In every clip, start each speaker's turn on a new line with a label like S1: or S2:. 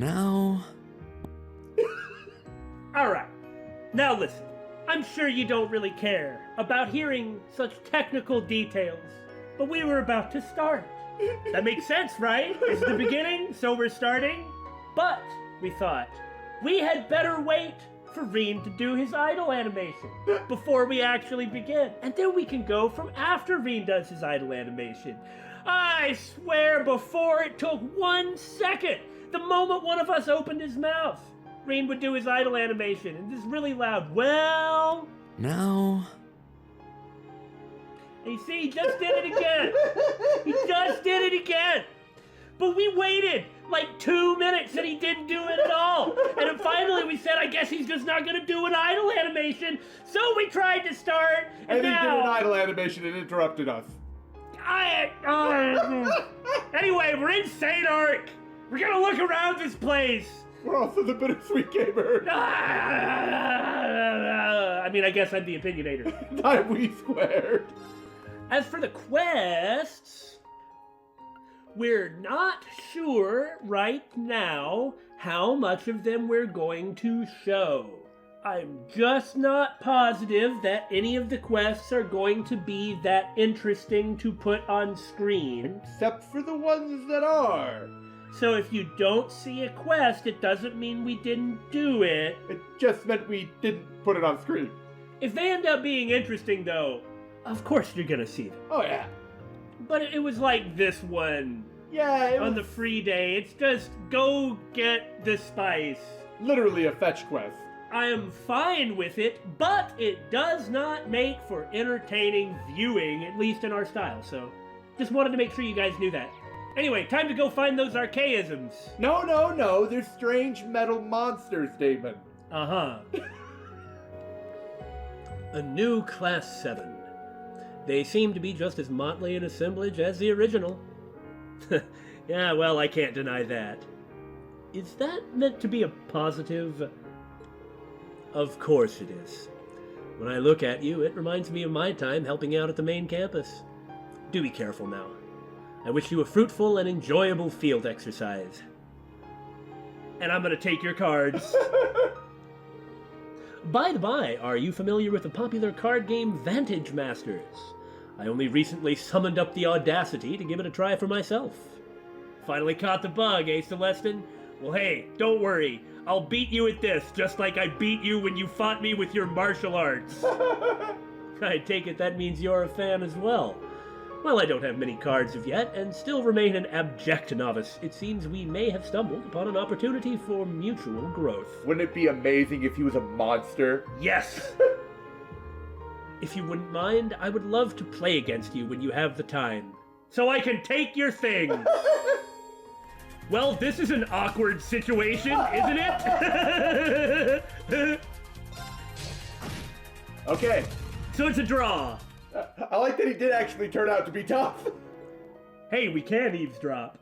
S1: Now...
S2: Alright, now listen. I'm sure you don't really care about hearing such technical details, but we were about to start. That makes sense, right? It's the beginning, so we're starting. But, we thought, we had better wait for Rean to do his idle animation before we actually begin. And then we can go from after Rean does his idle animation. I swear, before it took 1 second, the moment one of us opened his mouth, Rean would do his idle animation, and this really loud, well...
S1: Now...
S2: And you see, he just did it again. He just did it again. But we waited like 2 minutes and he didn't do it at all. And then finally we said, I guess he's just not going to do an idle animation. So we tried to start, and now...
S3: he did an idle animation and interrupted us.
S2: Anyway, we're in Saint-Arkh. We're going to look around this place.
S3: We're also the Bittersweet Gamer.
S2: I mean, I guess I'm the opinionator.
S3: Time we squared.
S2: As for the quests, we're not sure right now how much of them we're going to show. I'm just not positive that any of the quests are going to be that interesting to put on screen.
S3: Except for the ones that are.
S2: So if you don't see a quest, it doesn't mean we didn't do it.
S3: It just meant we didn't put it on screen.
S2: If they end up being interesting, though, of course you're gonna see them.
S3: Oh, yeah.
S2: But it was like this one.
S3: Yeah,
S2: on the free day. It's just, go get the spice.
S3: Literally a fetch quest.
S2: I am fine with it, but it does not make for entertaining viewing, at least in our style, so just wanted to make sure you guys knew that. Anyway, time to go find those archaisms.
S3: No, they're strange metal monsters, Daymon.
S2: Uh-huh. A new Class 7. They seem to be just as motley an assemblage as the original. Yeah, well, I can't deny that. Is that meant to be a positive? Of course it is. When I look at you, it reminds me of my time helping out at the main campus. Do be careful now. I wish you a fruitful and enjoyable field exercise. And I'm gonna take your cards. By the by, are you familiar with the popular card game Vantage Masters? I only recently summoned up the audacity to give it a try for myself. Finally caught the bug, eh, Celestin? Well, hey, don't worry. I'll beat you at this, just like I beat you when you fought me with your martial arts. I take it that means you're a fan as well. Well, I don't have many cards of yet, and still remain an abject novice. It seems we may have stumbled upon an opportunity for mutual growth.
S3: Wouldn't it be amazing if he was a monster?
S2: Yes! If you wouldn't mind, I would love to play against you when you have the time. So I can take your things! Well, this is an awkward situation, isn't it?
S3: Okay.
S2: So it's a draw.
S3: I like that he did actually turn out to be tough.
S2: Hey, we can eavesdrop.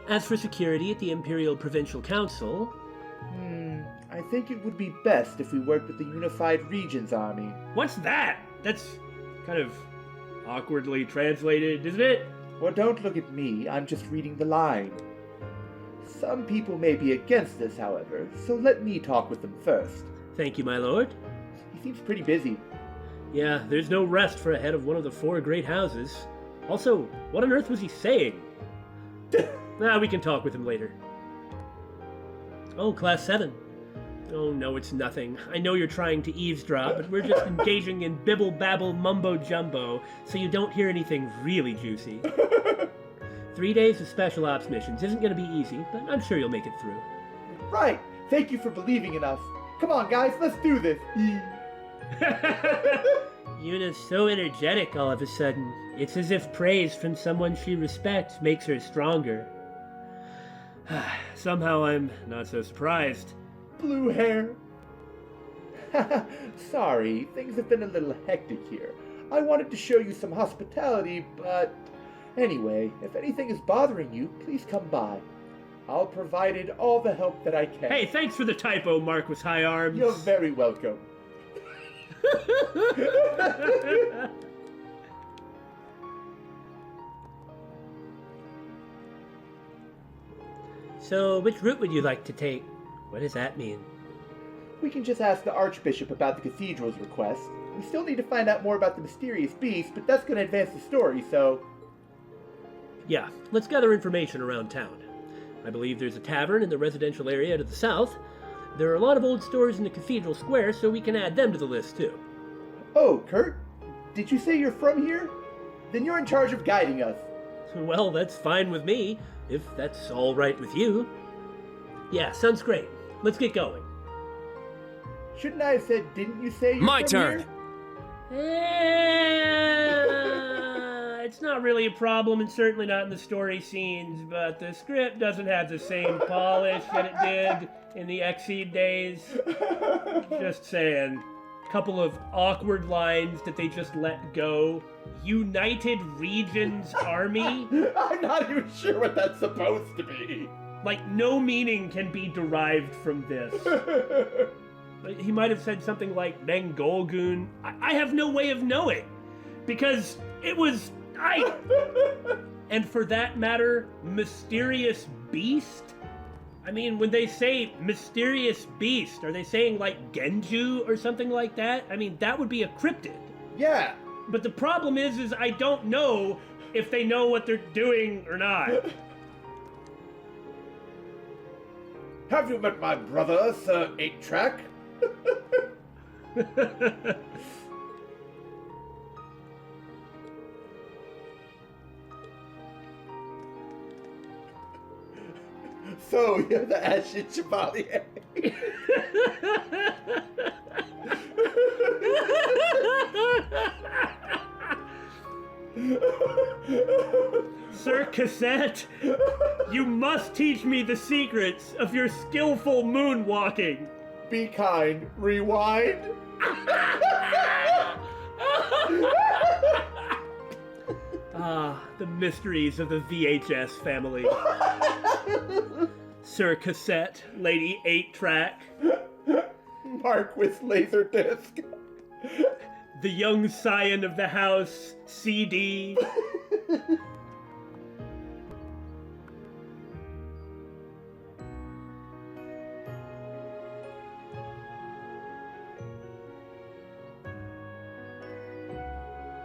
S2: As for security at the Imperial Provincial Council...
S4: I think it would be best if we worked with the Unified Regions Army.
S2: What's that? That's kind of awkwardly translated, isn't it?
S4: Well, don't look at me, I'm just reading the line. Some people may be against this, however, so let me talk with them first.
S2: Thank you, my lord.
S4: He seems pretty busy.
S2: Yeah, there's no rest for a head of one of the 4 great houses. Also, what on earth was he saying? We can talk with him later. Oh, Class 7. Oh, no, it's nothing. I know you're trying to eavesdrop, but we're just engaging in bibble-babble mumbo-jumbo, so you don't hear anything really juicy. 3 days of Special Ops missions isn't going to be easy, but I'm sure you'll make it through.
S4: Right! Thank you for believing in us. Come on, guys, let's do this.
S2: Yuna's so energetic all of a sudden. It's as if praise from someone she respects makes her stronger. Somehow I'm not so surprised.
S4: Blue hair. Sorry, things have been a little hectic here. I wanted to show you some hospitality, but... Anyway, if anything is bothering you, please come by. I'll provide all the help that I can.
S2: Hey, thanks for the typo, Marquis High Arms.
S4: You're very welcome.
S2: So, which route would you like to take? What does that mean?
S4: We can just ask the archbishop about the cathedral's request. We still need to find out more about the mysterious beast, but that's going to advance the story, so...
S2: Yeah, let's gather information around town. I believe there's a tavern in the residential area to the south. There are a lot of old stores in the cathedral square, so we can add them to the list, too.
S4: Oh, Kurt? Did you say you're from here? Then you're in charge of guiding us.
S2: Well, that's fine with me, if that's all right with you. Yeah, sounds great. Let's get going.
S4: Shouldn't I have said, didn't you say you're
S1: My
S4: from
S1: turn.
S4: here?
S2: It's not really a problem, and certainly not in the story scenes, but the script doesn't have the same polish that it did in the Exceed days. Just saying. Couple of awkward lines that they just let go. United Regions Army?
S4: I'm not even sure what that's supposed to be.
S2: Like, no meaning can be derived from this. He might have said something like Mangolgoon. I have no way of knowing. Because it was... And for that matter, Mysterious Beast? I mean, when they say Mysterious Beast, are they saying like Genju or something like that? I mean, that would be a cryptid.
S4: Yeah.
S2: But the problem is I don't know if they know what they're doing or not.
S4: Have you met my brother, Sir 8-Track? So, you're the Ashen Chevalier.
S2: Sir Cassette, you must teach me the secrets of your skillful moonwalking.
S4: Be kind. Rewind.
S2: Ah, the mysteries of the VHS family. Sir Cassette, Lady 8-Track.
S4: Marquis Laserdisc.
S2: The young scion of the house, CD.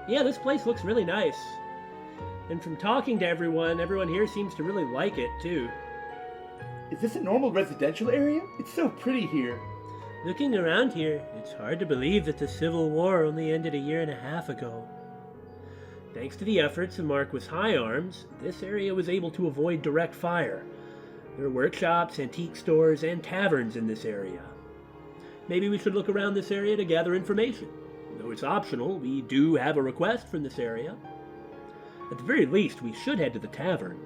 S2: Yeah, this place looks really nice. And from talking to everyone here seems to really like it, too.
S4: Is this a normal residential area? It's so pretty here.
S2: Looking around here, it's hard to believe that the Civil War only ended a year and a half ago. Thanks to the efforts of Marquis High Arms, this area was able to avoid direct fire. There are workshops, antique stores, and taverns in this area. Maybe we should look around this area to gather information. Though it's optional, we do have a request from this area. At the very least, we should head to the tavern.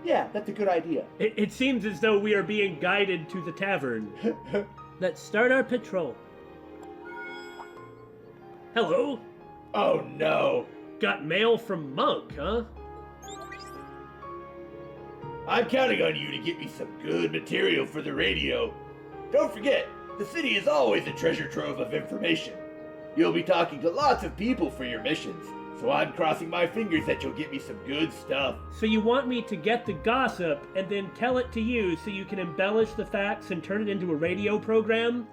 S4: Yeah, that's a good idea.
S2: It seems as though we are being guided to the tavern. Let's start our patrol. Hello?
S4: Oh no.
S2: Got mail from Monk, huh?
S4: I'm counting on you to get me some good material for the radio. Don't forget, the city is always a treasure trove of information. You'll be talking to lots of people for your missions, so I'm crossing my fingers that you'll get me some good stuff.
S2: So you want me to get the gossip and then tell it to you so you can embellish the facts and turn it into a radio program?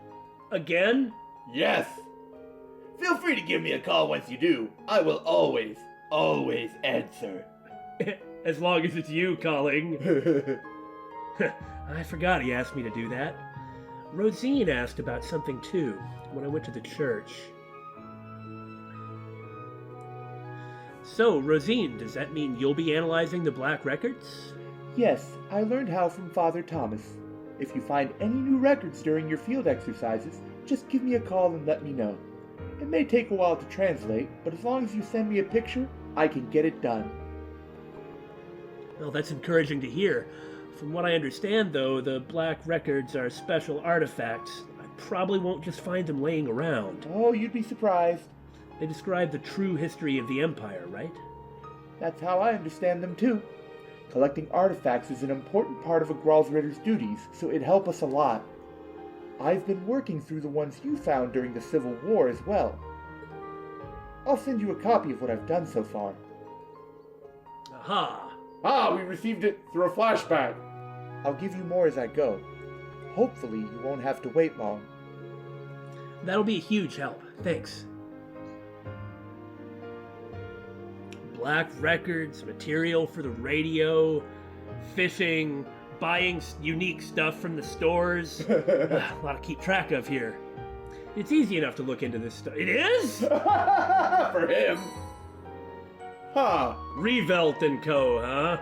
S2: Again?
S4: Yes. Feel free to give me a call once you do. I will always answer.
S2: As long as it's you calling. I forgot he asked me to do that. Rosine asked about something too, when I went to the church. So, Rosine, does that mean you'll be analyzing the Black Records?
S4: Yes, I learned how from Father Thomas. If you find any new records during your field exercises, just give me a call and let me know. It may take a while to translate, but as long as you send me a picture, I can get it done.
S2: Well, that's encouraging to hear. From what I understand, though, the Black Records are special artifacts. I probably won't just find them laying around.
S4: Oh, you'd be surprised.
S2: They describe the true history of the Empire, right?
S4: That's how I understand them too. Collecting artifacts is an important part of a Gralsritter's duties, so it'd help us a lot. I've been working through the ones you found during the Civil War as well. I'll send you a copy of what I've done so far.
S2: Aha!
S4: Ah, we received it through a flashback. I'll give you more as I go. Hopefully, you won't have to wait long.
S2: That'll be a huge help. Thanks. Black records, material for the radio, fishing, buying unique stuff from the stores. A lot to keep track of here. It's easy enough to look into this stuff. It is?
S3: For him.
S4: Huh.
S2: Revelt and Co., huh?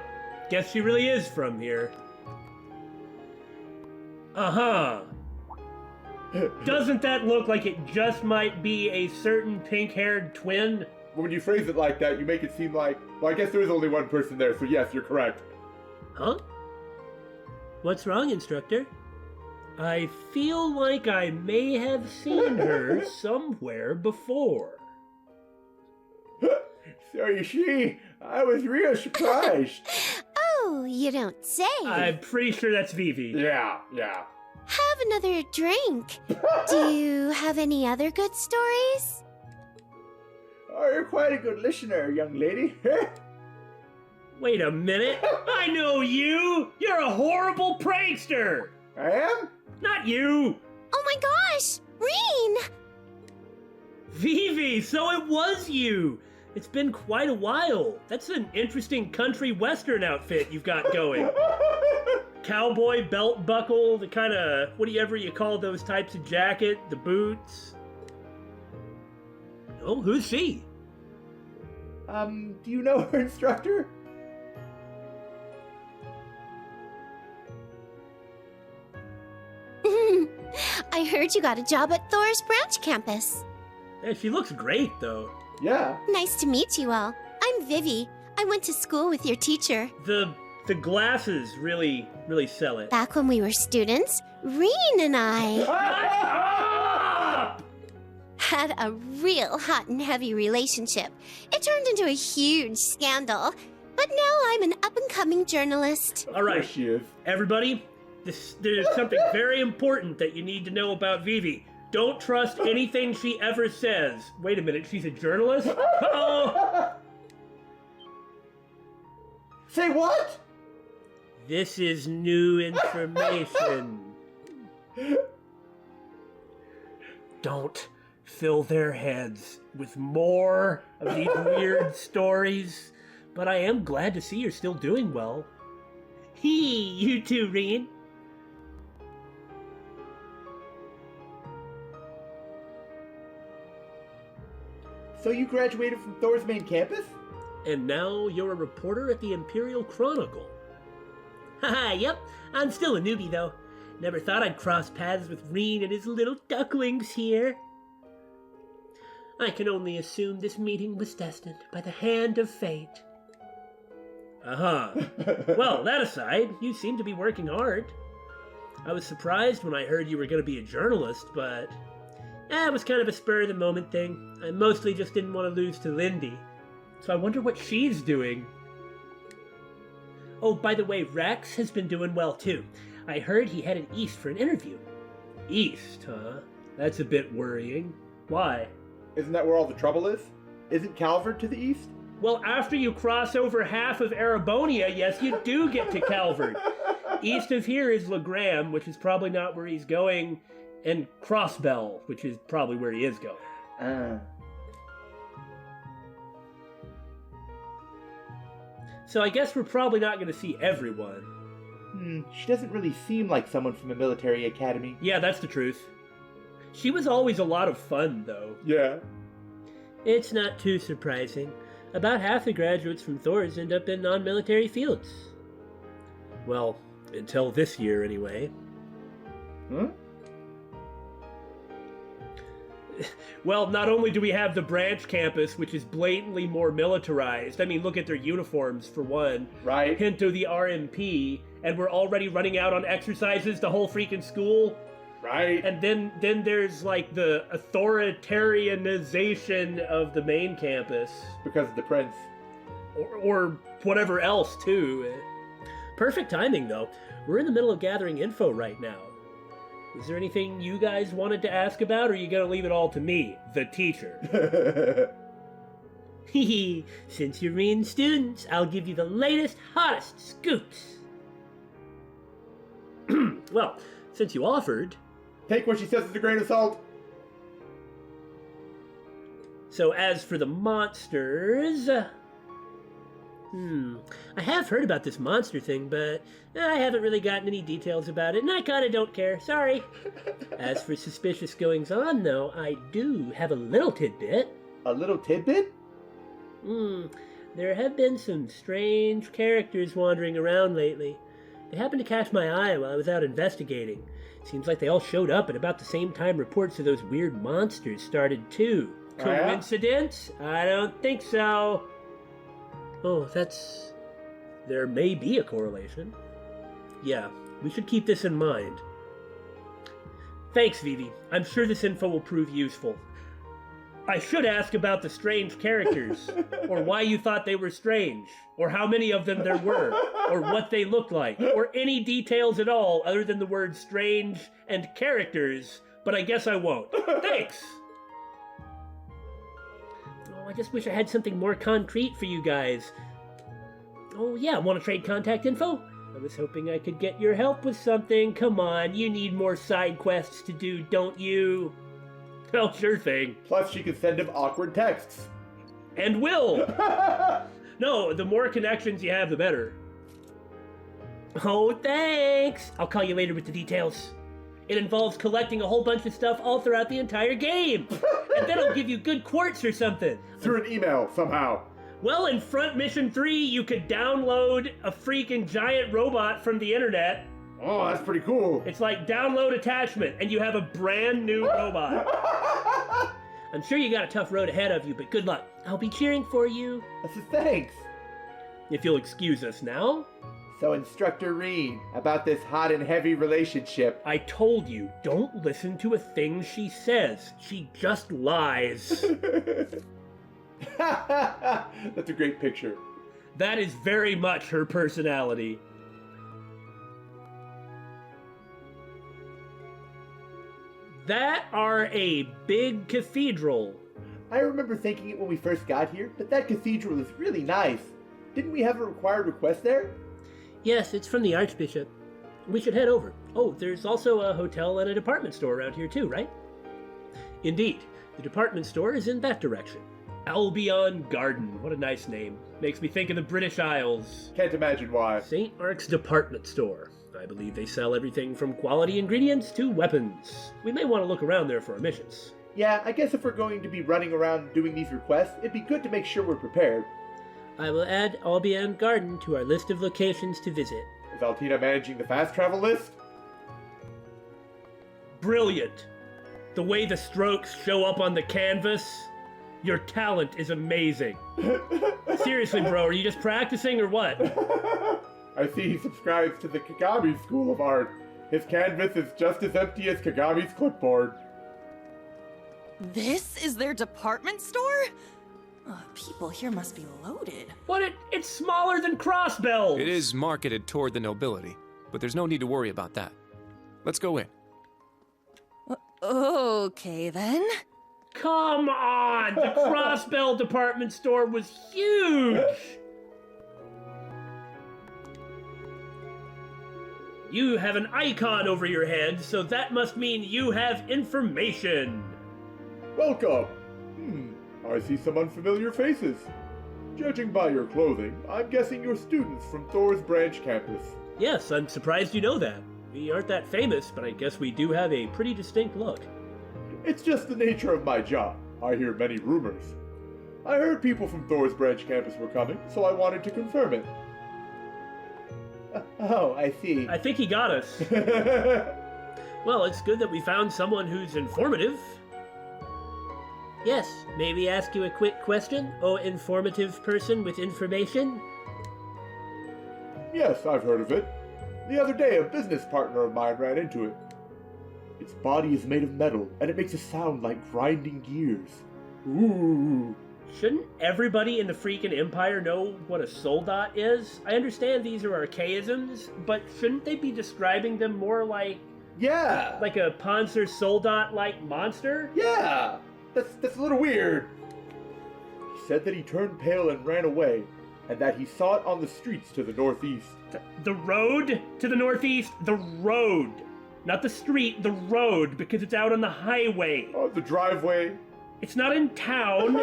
S2: Guess she really is from here. Uh-huh. Doesn't that look like it just might be a certain pink-haired twin?
S3: When you phrase it like that, you make it seem like, well, I guess there is only one person there, so yes, you're correct.
S2: Huh? What's wrong, instructor? I feel like I may have seen her somewhere before.
S3: So you see, I was real surprised.
S1: Oh, you don't say.
S2: I'm pretty sure that's Vivi.
S3: Yeah.
S1: Have another drink. Do you have any other good stories?
S3: Oh, you're quite a good listener, young lady.
S2: Wait a minute. I know you! You're a horrible prankster!
S3: I am?
S2: Not you!
S1: Oh my gosh! Reen!
S2: Vivi, so it was you! It's been quite a while. That's an interesting country western outfit you've got going. Cowboy belt buckle, the kind of, whatever you call those types of jacket, the boots. Oh, who's she?
S3: Do you know her instructor?
S1: I heard you got a job at Thor's branch campus.
S2: Yeah, she looks great, though.
S3: Yeah.
S1: Nice to meet you all. I'm Vivi. I went to school with your teacher.
S2: The glasses really sell it.
S1: Back when we were students, Reen and I had a real hot and heavy relationship. It turned into a huge scandal. But now I'm an up-and-coming journalist.
S2: All right,
S3: There she is.
S2: everybody, there's something very important that you need to know about Vivi. Don't trust anything she ever says. Wait a minute, she's a journalist? Uh-oh!
S3: Say what?
S2: This is new information. Don't fill their heads with more of these weird stories, but I am glad to see you're still doing well. You too, Reen.
S3: So you graduated from Thor's main campus?
S2: And now you're a reporter at the Imperial Chronicle. Haha, yep, I'm still a newbie though. Never thought I'd cross paths with Reen and his little ducklings here. I can only assume this meeting was destined by the hand of fate. Uh-huh. Well, that aside, you seem to be working hard. I was surprised when I heard you were going to be a journalist, but it was kind of a spur-of-the-moment thing. I mostly just didn't want to lose to Lindy. So I wonder what she's doing. Oh, by the way, Rex has been doing well too. I heard he headed east for an interview. East, huh? That's a bit worrying. Why?
S3: Isn't that where all the trouble is? Isn't Calvert to the east?
S2: Well, after you cross over half of Erebonia, yes, you do get to Calvert. East of here is Legram, which is probably not where he's going, and Crossbell, which is probably where he is going. So I guess we're probably not going to see everyone.
S3: She doesn't really seem like someone from a military academy.
S2: Yeah, that's the truth. She was always a lot of fun, though.
S3: Yeah.
S2: It's not too surprising. About half the graduates from Thor's end up in non-military fields. Well, until this year, anyway.
S3: Huh?
S2: Well, not only do we have the branch campus, which is blatantly more militarized. I mean, look at their uniforms, for one.
S3: Right.
S2: Hint of the RMP, and we're already running out on exercises the whole freaking school.
S3: Right.
S2: And then there's, like, the authoritarianization of the main campus.
S3: Because of the prince.
S2: Or whatever else, too. Perfect timing, though. We're in the middle of gathering info right now. Is there anything you guys wanted to ask about, or are you gonna leave it all to me, the teacher? Hehe, since you're Reen students, I'll give you the latest, hottest scoops. Well, since you offered...
S3: Take what she says with a grain of salt.
S2: So as for the monsters... I have heard about this monster thing, but I haven't really gotten any details about it, and I kinda don't care. Sorry. As for suspicious goings-on, though, I do have a little tidbit.
S4: A little tidbit?
S2: There have been some strange characters wandering around lately. They happened to catch my eye while I was out investigating. Seems like they all showed up at about the same time reports of those weird monsters started, too. Coincidence? I don't think so. Oh, there may be a correlation. Yeah, we should keep this in mind. Thanks, Vivi. I'm sure this info will prove useful. I should ask about the strange characters, or why you thought they were strange, or how many of them there were, or what they looked like, or any details at all other than the words strange and characters, but I guess I won't. Thanks! I just wish I had something more concrete for you guys. Oh yeah, want to trade contact info? I was hoping I could get your help with something. Come on, you need more side quests to do, don't you? Well, sure thing.
S3: Plus, she can send him awkward texts.
S2: And will! No, the more connections you have, the better. Oh, thanks! I'll call you later with the details. It involves collecting a whole bunch of stuff all throughout the entire game. And then I'll give you good quartz or something.
S3: Through an email, somehow.
S2: Well, in Front Mission 3, you could download a freaking giant robot from the internet.
S3: Oh, that's pretty cool.
S2: It's like download attachment, and you have a brand new robot. I'm sure you got a tough road ahead of you, but good luck. I'll be cheering for you.
S4: Thanks.
S2: If you'll excuse us now.
S4: So, Instructor Reen, about this hot and heavy relationship.
S2: I told you, don't listen to a thing she says. She just lies.
S3: That's a great picture.
S2: That is very much her personality. That are a big cathedral.
S4: I remember thinking it when we first got here, but that cathedral is really nice. Didn't we have a required request there?
S2: Yes, it's from the archbishop. We should head over. Oh, there's also a hotel and a department store around here too, right? Indeed. The department store is in that direction. Albion Garden. What a nice name. Makes me think of the British Isles.
S3: Can't imagine why.
S2: Saint-Ark's department store. I believe they sell everything from quality ingredients to weapons. We may want to look around there for our missions.
S4: Yeah, I guess if we're going to be running around doing these requests, it'd be good to make sure we're prepared.
S2: I will add Albion Garden to our list of locations to visit.
S3: Is Altina managing the fast travel list?
S2: Brilliant! The way the strokes show up on the canvas, your talent is amazing. Seriously, bro, are you just practicing or what?
S3: I see he subscribes to the Kagami School of Art. His canvas is just as empty as Kagami's clipboard.
S5: This is their department store? People here must be loaded.
S2: But it's smaller than Crossbells!
S6: It is marketed toward the nobility, but there's no need to worry about that. Let's go in.
S5: Okay, then.
S2: Come on! The Crossbell department store was huge! You have an icon over your head, so that must mean you have information.
S3: Welcome! I see some unfamiliar faces. Judging by your clothing, I'm guessing you're students from Thor's branch campus.
S2: Yes, I'm surprised you know that. We aren't that famous, but I guess we do have a pretty distinct look.
S3: It's just the nature of my job. I hear many rumors. I heard people from Thor's branch campus were coming, so I wanted to confirm it.
S4: Oh, I see.
S2: I think he got us. Well, it's good that we found someone who's informative. Yes, may we ask you a quick question, oh informative person with information?
S3: Yes, I've heard of it. The other day, a business partner of mine ran into it. Its body is made of metal, and it makes a sound like grinding gears. Ooh.
S2: Shouldn't everybody in the freaking Empire know what a soldat is? I understand these are archaisms, but shouldn't they be describing them more like...
S3: Yeah!
S2: Like a Panzer Soldat-like monster?
S3: Yeah! That's a little weird. He said that he turned pale and ran away. and that he saw it on the streets to the northeast.
S2: The road to the northeast? The road. Not the street, the road, because it's out on the highway.
S3: Oh, the driveway.
S2: It's not in town.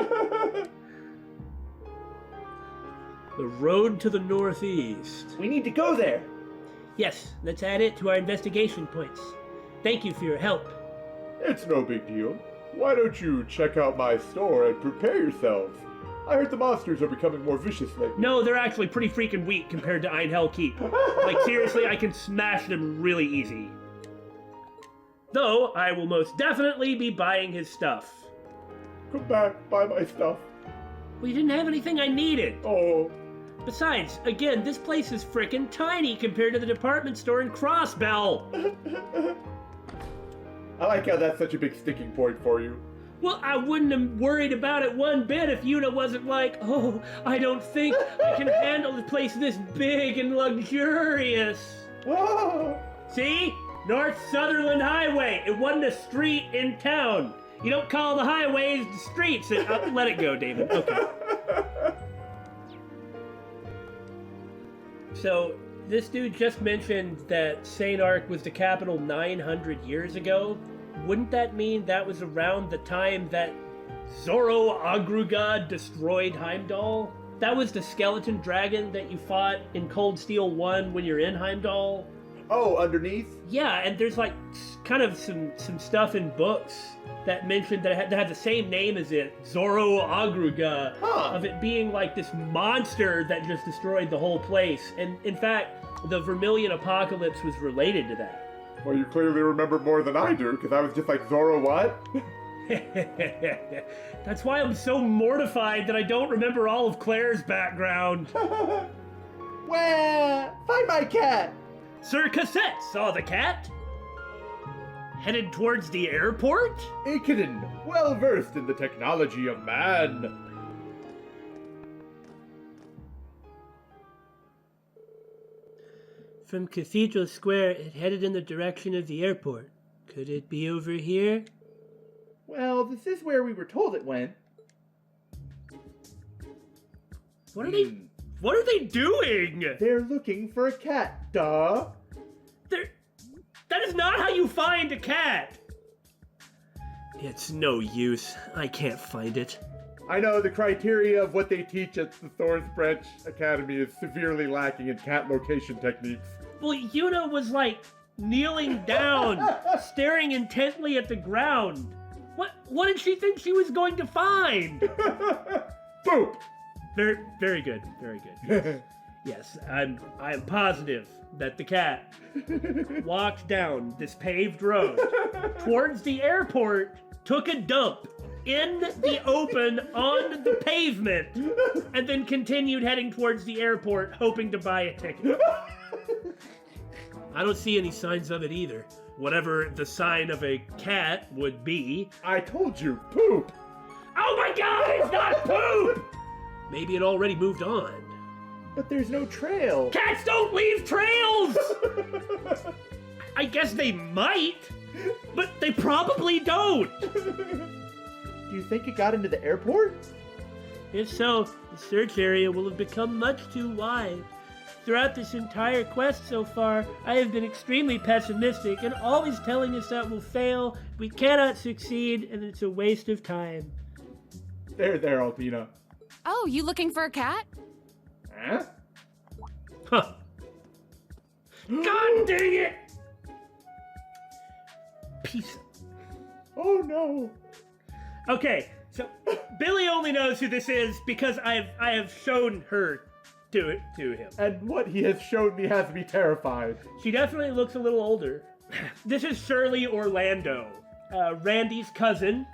S2: The road to the northeast.
S4: We need to go there.
S2: Yes, let's add it to our investigation points. Thank you for your help.
S3: It's no big deal. Why don't you check out my store and prepare yourselves? I heard the monsters are becoming more vicious lately.
S2: No, they're actually pretty freaking weak compared to Einhell Keep. Like, seriously, I can smash them really easy. Though, I will most definitely be buying his stuff.
S3: Come back, buy my stuff.
S2: Well, you didn't have anything I needed.
S3: Oh.
S2: Besides, again, this place is frickin' tiny compared to the department store in Crossbell.
S3: I like how that's such a big sticking point for you.
S2: Well, I wouldn't have worried about it one bit if Yuna wasn't like, oh, I don't think I can handle a place this big and luxurious.
S3: Oh.
S2: See? North Sutherland Highway. It wasn't a street in town. You don't call the highways the streets. Let it go, David. Okay. So, this dude just mentioned that Saint-Arkh was the capital 900 years ago. Wouldn't that mean that was around the time that Zoro-Agruga destroyed Heimdall? That was the skeleton dragon that you fought in Cold Steel 1 when you're in Heimdall?
S3: Oh, underneath?
S2: Yeah, and there's like kind of some stuff in books that mentioned that had the same name as it, Zoro-Agruga, of it being like this monster that just destroyed the whole place. And in fact, the Vermilion Apocalypse was related to that.
S3: Well, you clearly remember more than I do, because I was just like, Zoro what?
S2: That's why I'm so mortified that I don't remember all of Claire's background.
S4: Where? Find my cat!
S2: Sir Cassette saw the cat. Headed towards the airport?
S3: Ikenin, well versed in the technology of man.
S2: From Cathedral Square, it headed in the direction of the airport. Could it be over here?
S4: Well, this is where we were told it went.
S2: What are they doing?
S4: They're looking for a cat, duh.
S2: That is not how you find a cat. It's no use. I can't find it.
S3: I know the criteria of what they teach at the Thor's Branch Academy is severely lacking in cat location techniques.
S2: Well, Yuna was like kneeling down, staring intently at the ground. What did she think she was going to find?
S3: Boop!
S2: Very good, very good. Yes, I'm positive that the cat walked down this paved road towards the airport, took a dump in the open on the pavement, and then continued heading towards the airport, hoping to buy a ticket. I don't see any signs of it either. Whatever the sign of a cat would be.
S3: I told you, poop!
S2: Oh my god, it's not poop! Maybe it already moved on.
S4: But there's no trail.
S2: Cats don't leave trails! I guess they might, but they probably don't.
S4: Do you think it got into the airport?
S2: If so, the search area will have become much too wide. Throughout this entire quest so far, I have been extremely pessimistic and always telling us that we'll fail, we cannot succeed, and it's a waste of time.
S3: There, Alpina.
S5: Oh, you looking for a cat?
S3: Huh?
S2: Huh. God dang it! Piece of...
S3: Oh no!
S2: Okay, so Billy only knows who this is because I have shown her to him.
S3: And what he has shown me has me terrified.
S2: She definitely looks a little older. This is Shirley Orlando, Randy's cousin.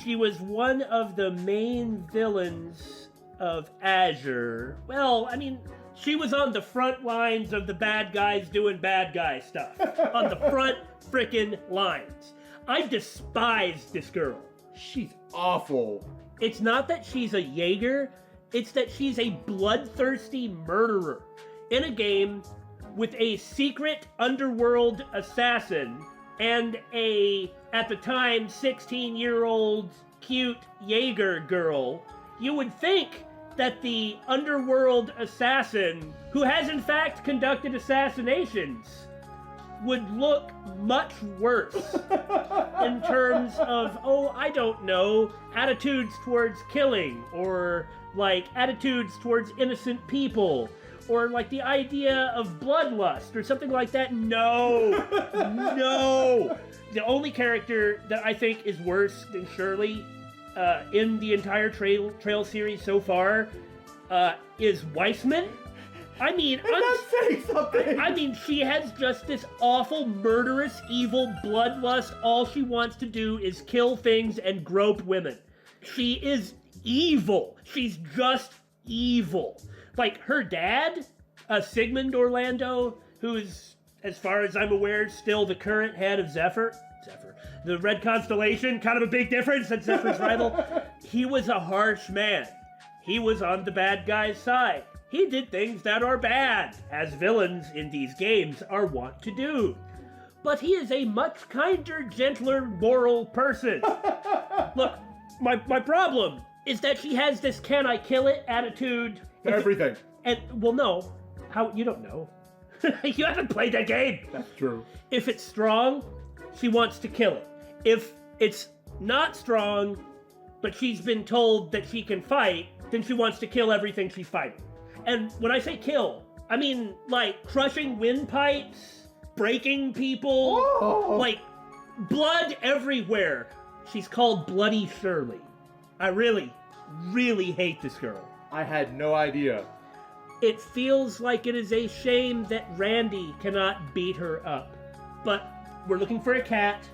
S2: She was one of the main villains of Azure. Well, I mean, she was on the front lines of the bad guys doing bad guy stuff. On the front frickin' lines. I despise this girl.
S3: She's awful.
S2: It's not that she's a Jaeger, it's that she's a bloodthirsty murderer in a game with a secret underworld assassin and a, at the time, 16-year-old cute Jaeger girl. You would think that the underworld assassin, who has in fact conducted assassinations, would look much worse in terms of, I don't know, attitudes towards killing, or like attitudes towards innocent people, or like the idea of bloodlust or something like that. No, no. The only character that I think is worse than Shirley in the entire Trail series so far is Weissman. I mean,
S4: I'm not saying something.
S2: I mean, she has just this awful, murderous, evil bloodlust. All she wants to do is kill things and grope women. She is evil. She's just evil. Like, her dad, Sigmund Orlando, who's, as far as I'm aware, still the current head of Zephyr, the Red Constellation, kind of a big difference, that's Zephyr's rival. He was a harsh man. He was on the bad guy's side. He did things that are bad, as villains in these games are wont to do. But he is a much kinder, gentler, moral person. Look, my problem is that she has this can I kill it attitude.
S3: Everything.
S2: And, well, no. How? You don't know. You haven't played that game.
S3: That's true.
S2: If it's strong, she wants to kill it. If it's not strong, but she's been told that she can fight, then she wants to kill everything she's fighting. And when I say kill, I mean, like, crushing windpipes, breaking people, like, blood everywhere. She's called Bloody Shirley. I really, really hate this girl.
S3: I had no idea.
S2: It feels like it is a shame that Randy cannot beat her up. But we're looking for a cat.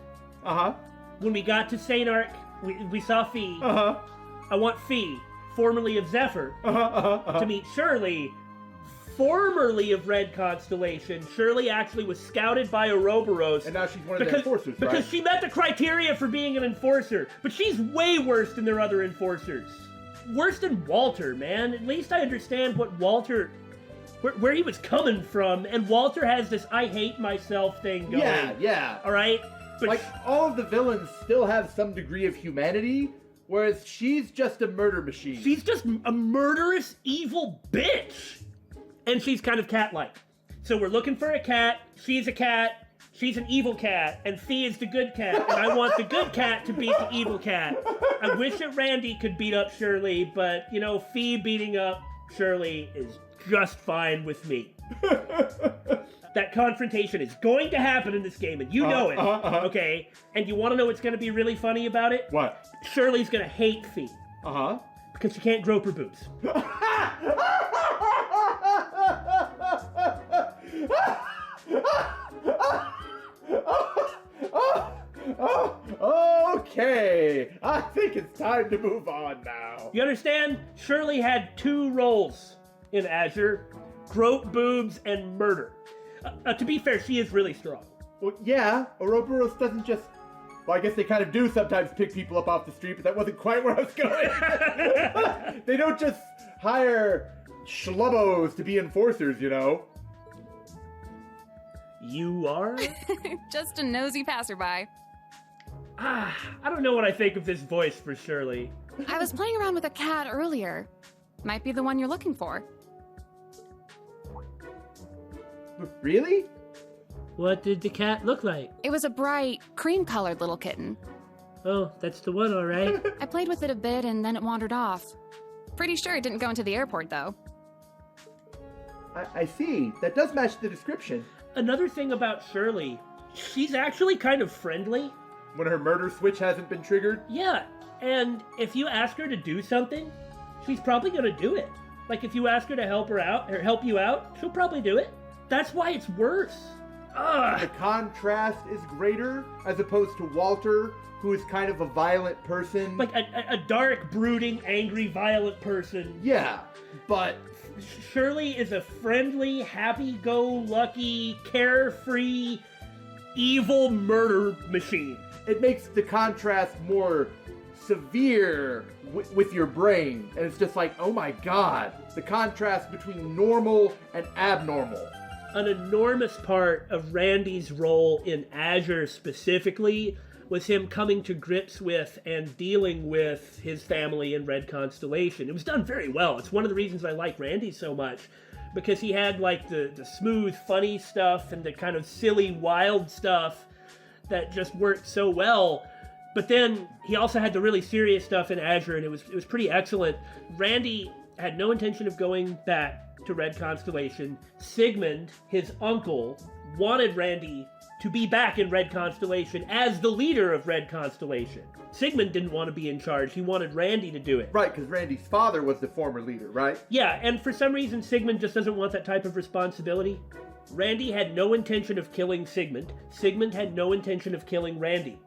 S3: Uh-huh.
S2: When we got to Saint-Arkh, we saw Fee.
S3: Uh-huh.
S2: I want Fee, formerly of Zephyr, to meet Shirley, formerly of Red Constellation. Shirley actually was scouted by Ouroboros.
S3: And now she's one of the enforcers, right?
S2: Because she met the criteria for being an enforcer. But she's way worse than their other enforcers. Worse than Walter, man. At least I understand what Walter... Where he was coming from. And Walter has this I hate myself thing going.
S4: Yeah.
S2: Alright? But
S4: Like, all of the villains still have some degree of humanity, whereas she's just a murder machine.
S2: she's just a murderous, evil bitch. And she's kind of cat-like. So we're looking for a cat. She's a cat. She's an evil cat. And Fee is the good cat. And I want the good cat to beat the evil cat. I wish that Randy could beat up Shirley, but, you know, Fee beating up Shirley is just fine with me. That confrontation is going to happen in this game, and you know it, okay? And you want to know what's going to be really funny about it?
S3: What?
S2: Shirley's going to hate Fee.
S3: Uh-huh.
S2: Because she can't grope her boobs.
S4: Okay, I think it's time to move on now.
S2: You understand? Shirley had two roles in Azure: grope boobs and murder. To be fair, she is really strong.
S4: Well, yeah, Ouroboros doesn't just... Well, I guess they kind of do sometimes pick people up off the street, but that wasn't quite where I was going. They don't just hire schlubbos to be enforcers, you know?
S2: You are?
S5: Just a nosy passerby.
S2: I don't know what I think of this voice for Shirley.
S5: I was playing around with a cat earlier. Might be the one you're looking for.
S4: Really?
S2: What did the cat look like?
S5: It was a bright, cream-colored little kitten.
S2: Oh, that's the one, all right.
S5: I played with it a bit and then it wandered off. Pretty sure it didn't go into the airport, though.
S4: I see. That does match the description.
S2: Another thing about Shirley, she's actually kind of friendly.
S4: When her murder switch hasn't been triggered?
S2: Yeah, and if you ask her to do something, she's probably gonna do it. Like, if you ask her to help her out, or help you out, she'll probably do it. That's why it's worse. Ugh.
S4: The contrast is greater, as opposed to Walter, who is kind of a violent person.
S2: Like a dark, brooding, angry, violent person.
S4: Yeah, but...
S2: Shirley is a friendly, happy-go-lucky, carefree, evil murder machine.
S4: It makes the contrast more severe with your brain. And it's just like, oh my god, the contrast between normal and abnormal.
S2: An enormous part of Randy's role in Azure specifically was him coming to grips with and dealing with his family in Red Constellation. It was done very well. It's one of the reasons I like Randy so much, because he had like the smooth, funny stuff and the kind of silly, wild stuff that just worked so well. But then he also had the really serious stuff in Azure, and it was pretty excellent. Randy had no intention of going back to Red Constellation. Sigmund, his uncle, wanted Randy to be back in Red Constellation as the leader of Red Constellation. Sigmund didn't want to be in charge. He wanted Randy to do it.
S4: Right, because Randy's father was the former leader, right?
S2: Yeah, and for some reason Sigmund just doesn't want that type of responsibility. Randy had no intention of killing Sigmund. Sigmund had no intention of killing Randy.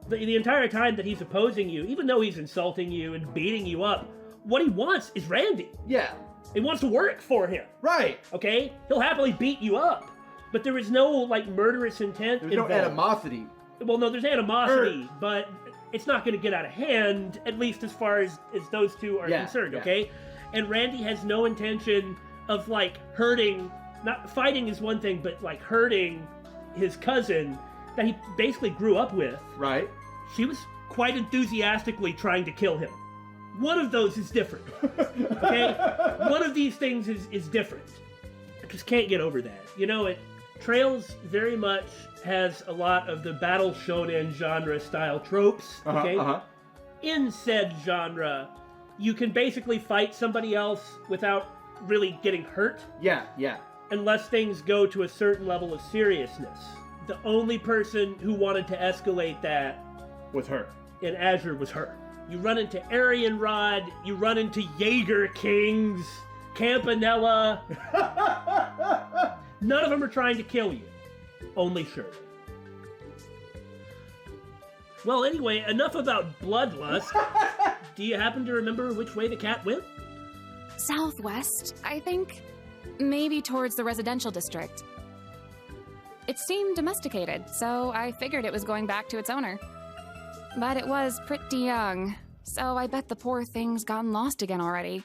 S2: The entire time that he's opposing you, even though he's insulting you and beating you up, what he wants is Randy.
S4: Yeah.
S2: He wants to work for him.
S4: Right.
S2: Okay? He'll happily beat you up. But there is no, like, murderous intent
S4: There's
S2: involved.
S4: no animosity.
S2: Well, no, there's animosity, but it's not going to get out of hand, at least as far as those two are concerned, okay? And Randy has no intention of, like, hurting... Not fighting is one thing, but, like, hurting his cousin that he basically grew up with.
S4: Right.
S2: She was quite enthusiastically trying to kill him. One of those is different, okay? One of these things is different. I just can't get over that. You know, Trails very much has a lot of the battle shonen genre style tropes, okay? In said genre, you can basically fight somebody else without really getting hurt.
S4: Yeah.
S2: Unless things go to a certain level of seriousness. The only person who wanted to escalate that
S4: was her.
S2: In Azure was her. You run into Aryan Rod, you run into Jaeger Kings, Campanella. None of them are trying to kill you. Only Shirley. Well, anyway, enough about bloodlust. Do you happen to remember which way the cat went?
S7: Southwest, I think. Maybe towards the residential district. It seemed domesticated, so I figured it was going back to its owner. But it was pretty young, so I bet the poor thing's gotten lost again already.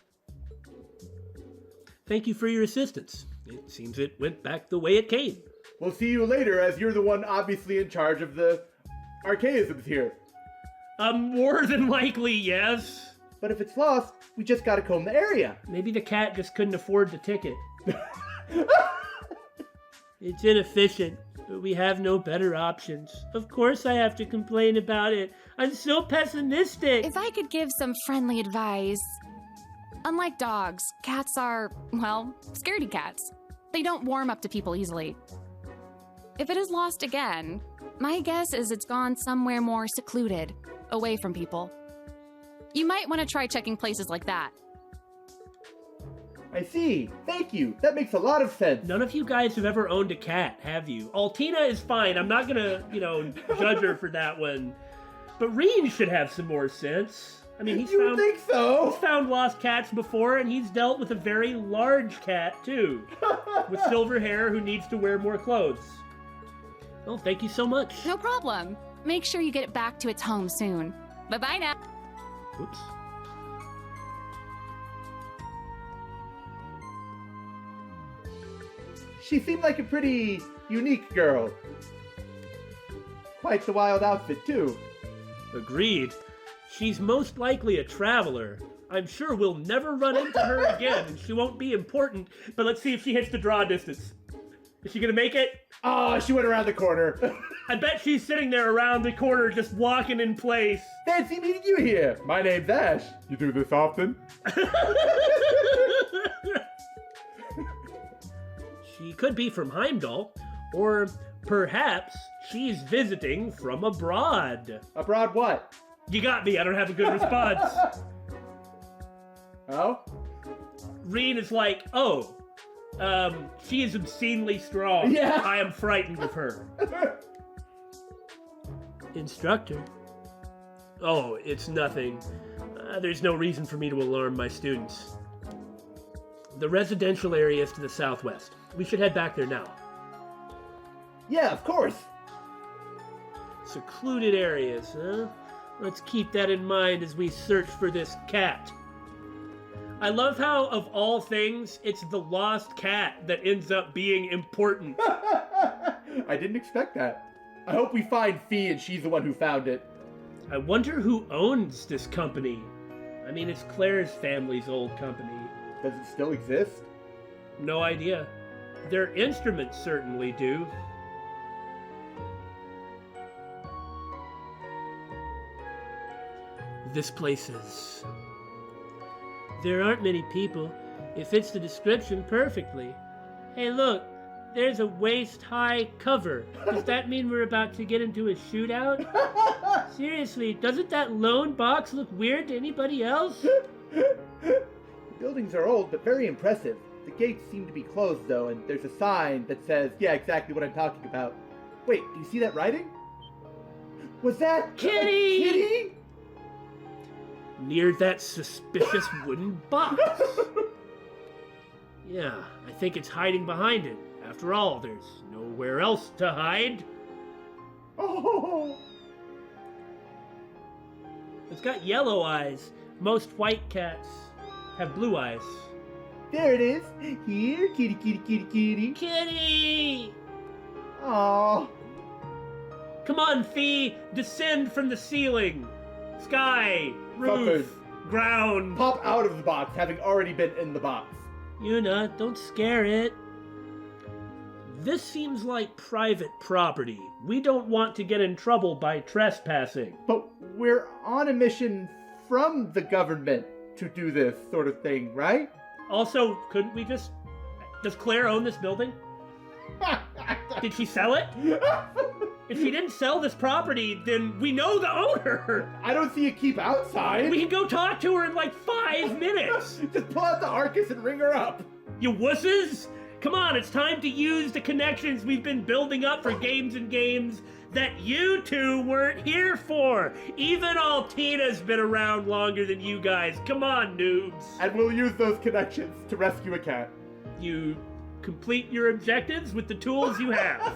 S2: Thank you for your assistance. It seems it went back the way it came.
S4: We'll see you later, as you're the one obviously in charge of the archaisms here.
S2: More than likely, yes.
S4: But if it's lost, we just gotta comb the area.
S2: Maybe the cat just couldn't afford the ticket. It's inefficient, but we have no better options. Of course I have to complain about it. I'm so pessimistic.
S7: If I could give some friendly advice. Unlike dogs, cats are, well, scaredy cats. They don't warm up to people easily. If it is lost again, my guess is it's gone somewhere more secluded, away from people. You might want to try checking places like that.
S4: I see. Thank you. That makes a lot of sense.
S2: None of you guys have ever owned a cat, have you? Altina is fine. I'm not gonna, judge her for that one. But Reen should have some more sense. I mean,
S4: You would think so.
S2: He's found lost cats before, and he's dealt with a very large cat, too. With silver hair who needs to wear more clothes. Well, thank you so much.
S7: No problem. Make sure you get it back to its home soon. Bye-bye now.
S2: Oops.
S4: She seemed like a pretty unique girl. Quite the wild outfit, too.
S2: Agreed. She's most likely a traveler. I'm sure we'll never run into her again, and she won't be important, but let's see if she hits the draw distance. Is she gonna make it?
S4: Oh, she went around the corner.
S2: I bet she's sitting there around the corner just walking in place.
S4: Fancy meeting you here. My name's Ash. You do this often?
S2: She could be from Heimdall, or perhaps she's visiting from abroad.
S4: Abroad what?
S2: You got me, I don't have a good response.
S4: Oh?
S2: Reen is like, she is obscenely strong.
S4: Yeah.
S2: I am frightened of her. Instructor? Oh, it's nothing. There's no reason for me to alarm my students. The residential area is to the southwest. We should head back there now.
S4: Yeah, of course.
S2: Secluded areas, huh? Let's keep that in mind as we search for this cat. I love how, of all things, it's the lost cat that ends up being important.
S4: I didn't expect that. I hope we find Fee and she's the one who found it.
S2: I wonder who owns this company. I mean, it's Claire's family's old company.
S4: Does it still exist?
S2: No idea. Their instruments certainly do. This place is... There aren't many people. It fits the description perfectly. Hey, look. There's a waist-high cover. Does that mean we're about to get into a shootout? Seriously, doesn't that lone box look weird to anybody else?
S4: The buildings are old, but very impressive. The gates seem to be closed, though, and there's a sign that says, yeah, exactly what I'm talking about. Wait, do you see that writing? Was that...
S2: Kitty!
S4: Kitty?
S2: Near that suspicious wooden box. Yeah, I think it's hiding behind it. After all, there's nowhere else to hide.
S4: Oh.
S2: It's got yellow eyes. Most white cats have blue eyes.
S4: There it is. Here, kitty, kitty, kitty, kitty.
S2: Kitty!
S4: Aww.
S2: Come on, Fee! Descend from the ceiling! Sky! Roof! Ground!
S4: Pop out of the box, having already been in the box.
S2: Yuna, don't scare it. This seems like private property. We don't want to get in trouble by trespassing.
S4: But we're on a mission from the government to do this sort of thing, right?
S2: Also, couldn't we just... Does Claire own this building? Did she sell it? If she didn't sell this property, then we know the owner!
S4: I don't see a keep outside.
S2: We can go talk to her in like 5 minutes!
S4: Just pull out the Arcus and ring her up.
S2: You wusses! Come on, it's time to use the connections we've been building up for games and games that you two weren't here for! Even Altina's been around longer than you guys. Come on, noobs!
S4: And we'll use those connections to rescue a cat.
S2: You complete your objectives with the tools you have.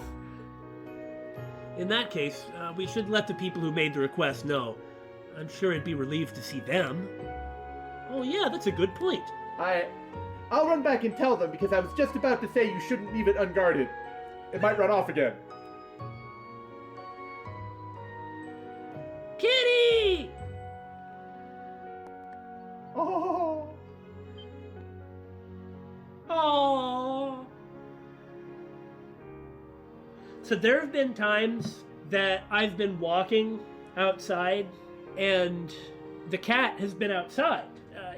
S2: In that case, we should let the people who made the request know. I'm sure I'd be relieved to see them. Oh yeah, that's a good point.
S4: I'll run back and tell them because I was just about to say you shouldn't leave it unguarded. It might run off again.
S2: Kitty!
S4: Oh.
S2: Aww. So there have been times that I've been walking outside and the cat has been outside.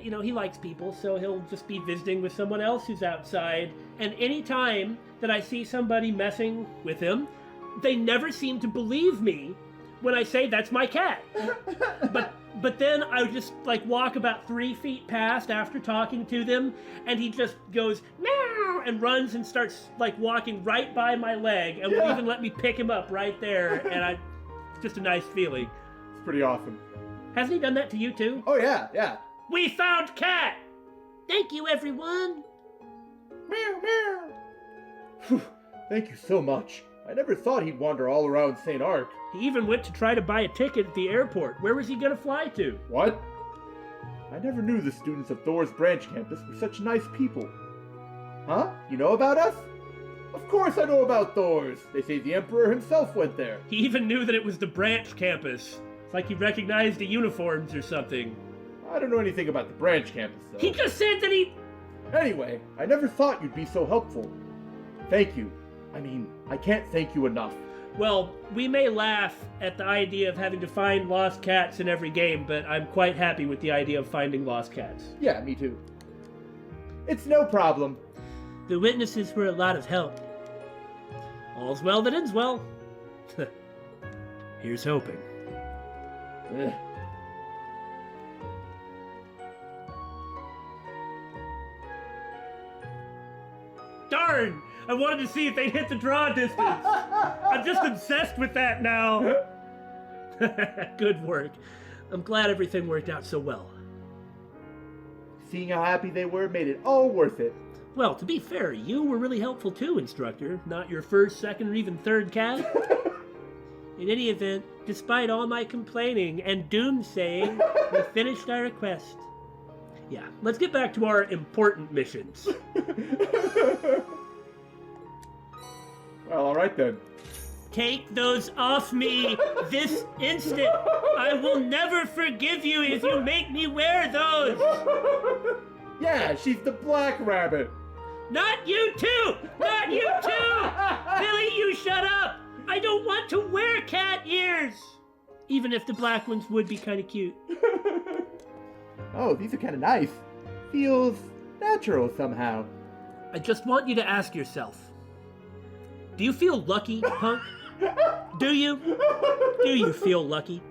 S2: You know, he likes people, so he'll just be visiting with someone else who's outside. And any time that I see somebody messing with him, they never seem to believe me when I say that's my cat. But then I just like walk about 3 feet past after talking to them, and he just goes meow and runs and starts like walking right by my leg, and will even let me pick him up right there. And it's just a nice feeling.
S4: It's pretty awesome.
S2: Hasn't he done that to you too?
S4: Oh yeah, yeah.
S2: We found cat! Thank you, everyone!
S4: Meow, meow. Whew, thank you so much. I never thought he'd wander all around Saint-Arkh.
S2: He even went to try to buy a ticket at the airport. Where was he gonna fly to?
S4: What? I never knew the students of Thor's branch campus were such nice people. Huh? You know about us? Of course I know about Thor's. They say the Emperor himself went there.
S2: He even knew that it was the branch campus. It's like he recognized the uniforms or something.
S4: I don't know anything about the branch campus, though.
S2: He just said that he...
S4: Anyway, I never thought you'd be so helpful. Thank you. I mean, I can't thank you enough.
S2: Well, we may laugh at the idea of having to find lost cats in every game, but I'm quite happy with the idea of finding lost cats.
S4: Yeah, me too. It's no problem.
S2: The witnesses were a lot of help. All's well that ends well. Here's hoping.
S4: Ugh.
S2: Darn! I wanted to see if they'd hit the draw distance. I'm just obsessed with that now. Good work. I'm glad everything worked out so well.
S4: Seeing how happy they were made it all worth it.
S2: Well, to be fair, you were really helpful too, instructor. Not your first, second, or even third cat. In any event, despite all my complaining and doomsaying, we finished our request. Yeah, let's get back to our important missions.
S4: Well, alright then.
S2: Take those off me this instant. I will never forgive you if you make me wear those.
S3: Yeah, she's the black rabbit.
S2: Not you too! Not you too! Billy, you shut up! I don't want to wear cat ears! Even if the black ones would be kind of cute.
S4: Oh, these are kind of nice. Feels natural somehow.
S2: I just want you to ask yourself, do you feel lucky, punk? Do you? Do you feel lucky?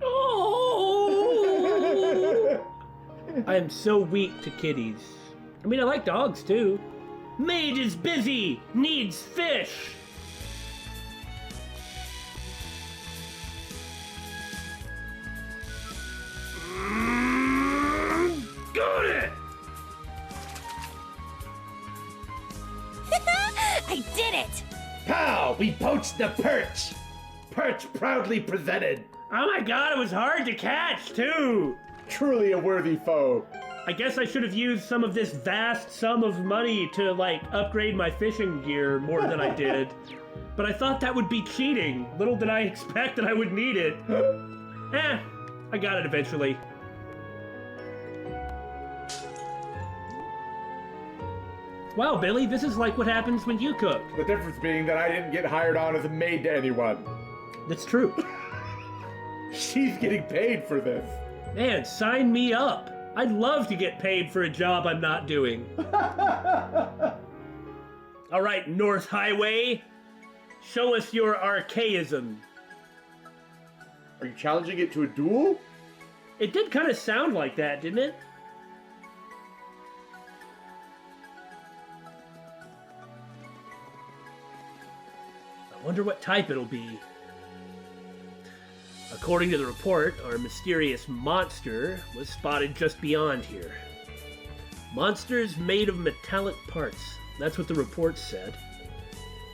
S2: Oh! I am so weak to kitties. I mean, I like dogs too. Maid is busy, needs fish. Got it!
S1: I did it!
S4: Pow! We poached the perch! Perch proudly presented!
S2: Oh my god, it was hard to catch too!
S3: Truly a worthy foe.
S2: I guess I should have used some of this vast sum of money to, like, upgrade my fishing gear more than I did. But I thought that would be cheating. Little did I expect that I would need it. I got it eventually. Wow, Billy, this is like what happens when you cook.
S3: The difference being that I didn't get hired on as a maid to anyone.
S2: That's true.
S3: She's getting paid for this.
S2: Man, sign me up. I'd love to get paid for a job I'm not doing. All right, North Highway. Show us your archaism.
S3: Are you challenging it to a duel?
S2: It did kind of sound like that, didn't it? I wonder what type it'll be. According to the report, our mysterious monster was spotted just beyond here. Monsters made of metallic parts. That's what the report said.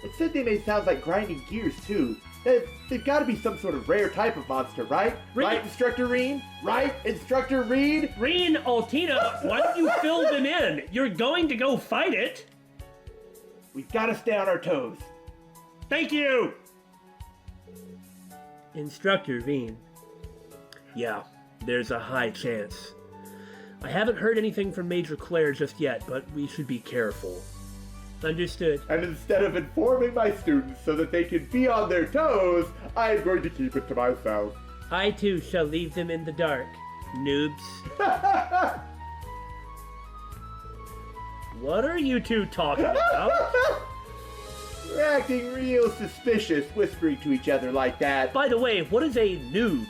S4: It said they made sounds like grinding gears, too. They've got to be some sort of rare type of monster, right? Right, Instructor Reen? Right, Instructor Reed?
S2: Reen, Altina, why don't you fill them in? You're going to go fight it.
S4: We've got to stay on our toes.
S2: Thank you! Instructor Veen. Yeah, there's a high chance. I haven't heard anything from Major Claire just yet, but we should be careful. Understood.
S3: And instead of informing my students so that they can be on their toes, I'm going to keep it to myself.
S2: I too shall leave them in the dark, noobs. What are you two talking about?
S4: We're acting real suspicious, whispering to each other like that.
S2: By the way, what is a noob?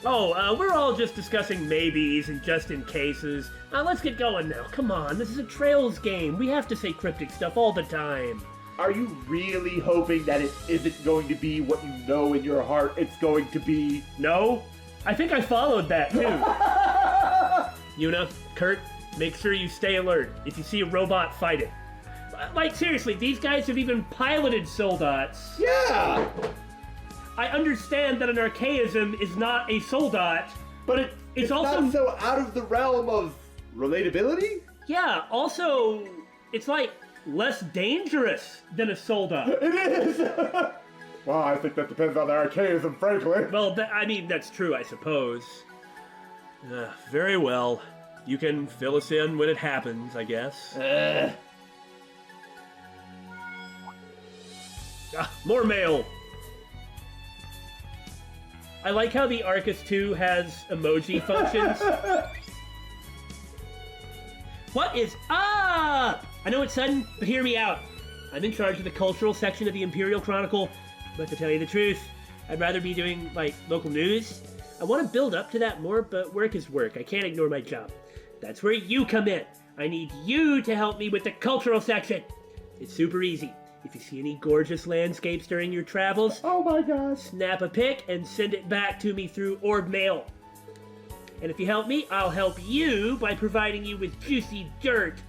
S2: We're all just discussing maybes and just in cases. Let's get going now. Come on, this is a Trails game. We have to say cryptic stuff all the time.
S4: Are you really hoping that it isn't going to be what you know in your heart it's going to be?
S2: No? I think I followed that, too. Yuna, Kurt, make sure you stay alert. If you see a robot, fight it. Like, seriously, these guys have even piloted soldats.
S4: Yeah!
S2: I understand that an archaism is not a soldat, but it's also...
S4: not so out of the realm of relatability?
S2: Yeah, also, it's like less dangerous than a soldat.
S3: It is! Well, I think that depends on the archaism, frankly.
S2: Well, that's true, I suppose. Very well. You can fill us in when it happens, I guess. More mail! I like how the Arcus 2 has emoji functions. What is up? I know it's sudden, but hear me out. I'm in charge of the cultural section of the Imperial Chronicle, but to tell you the truth, I'd rather be doing, local news. I want to build up to that more, but work is work. I can't ignore my job. That's where you come in. I need you to help me with the cultural section. It's super easy. If you see any gorgeous landscapes during your travels,
S3: Oh my gosh.
S2: snap a pic and send it back to me through orb mail. And if you help me, I'll help you by providing you with juicy dirt.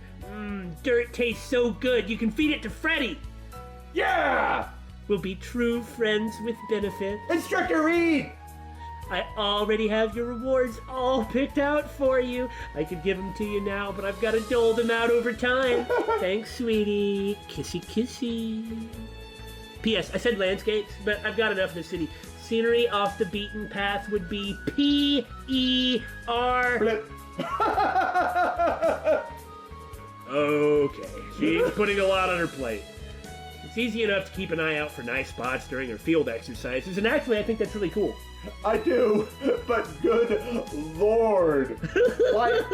S2: Dirt tastes so good, you can feed it to Freddy.
S3: Yeah!
S2: We'll be true friends with benefits.
S4: Instructor Reed!
S2: I already have your rewards all picked out for you. I could give them to you now, but I've got to dole them out over time. Thanks, sweetie. Kissy, kissy. P.S. I said landscapes, but I've got enough in the city. Scenery off the beaten path would be P-E-R...
S3: Blip.
S2: Okay, she's putting a lot on her plate. It's easy enough to keep an eye out for nice spots during her field exercises, and actually I think that's really cool.
S3: I do, but good lord. Like,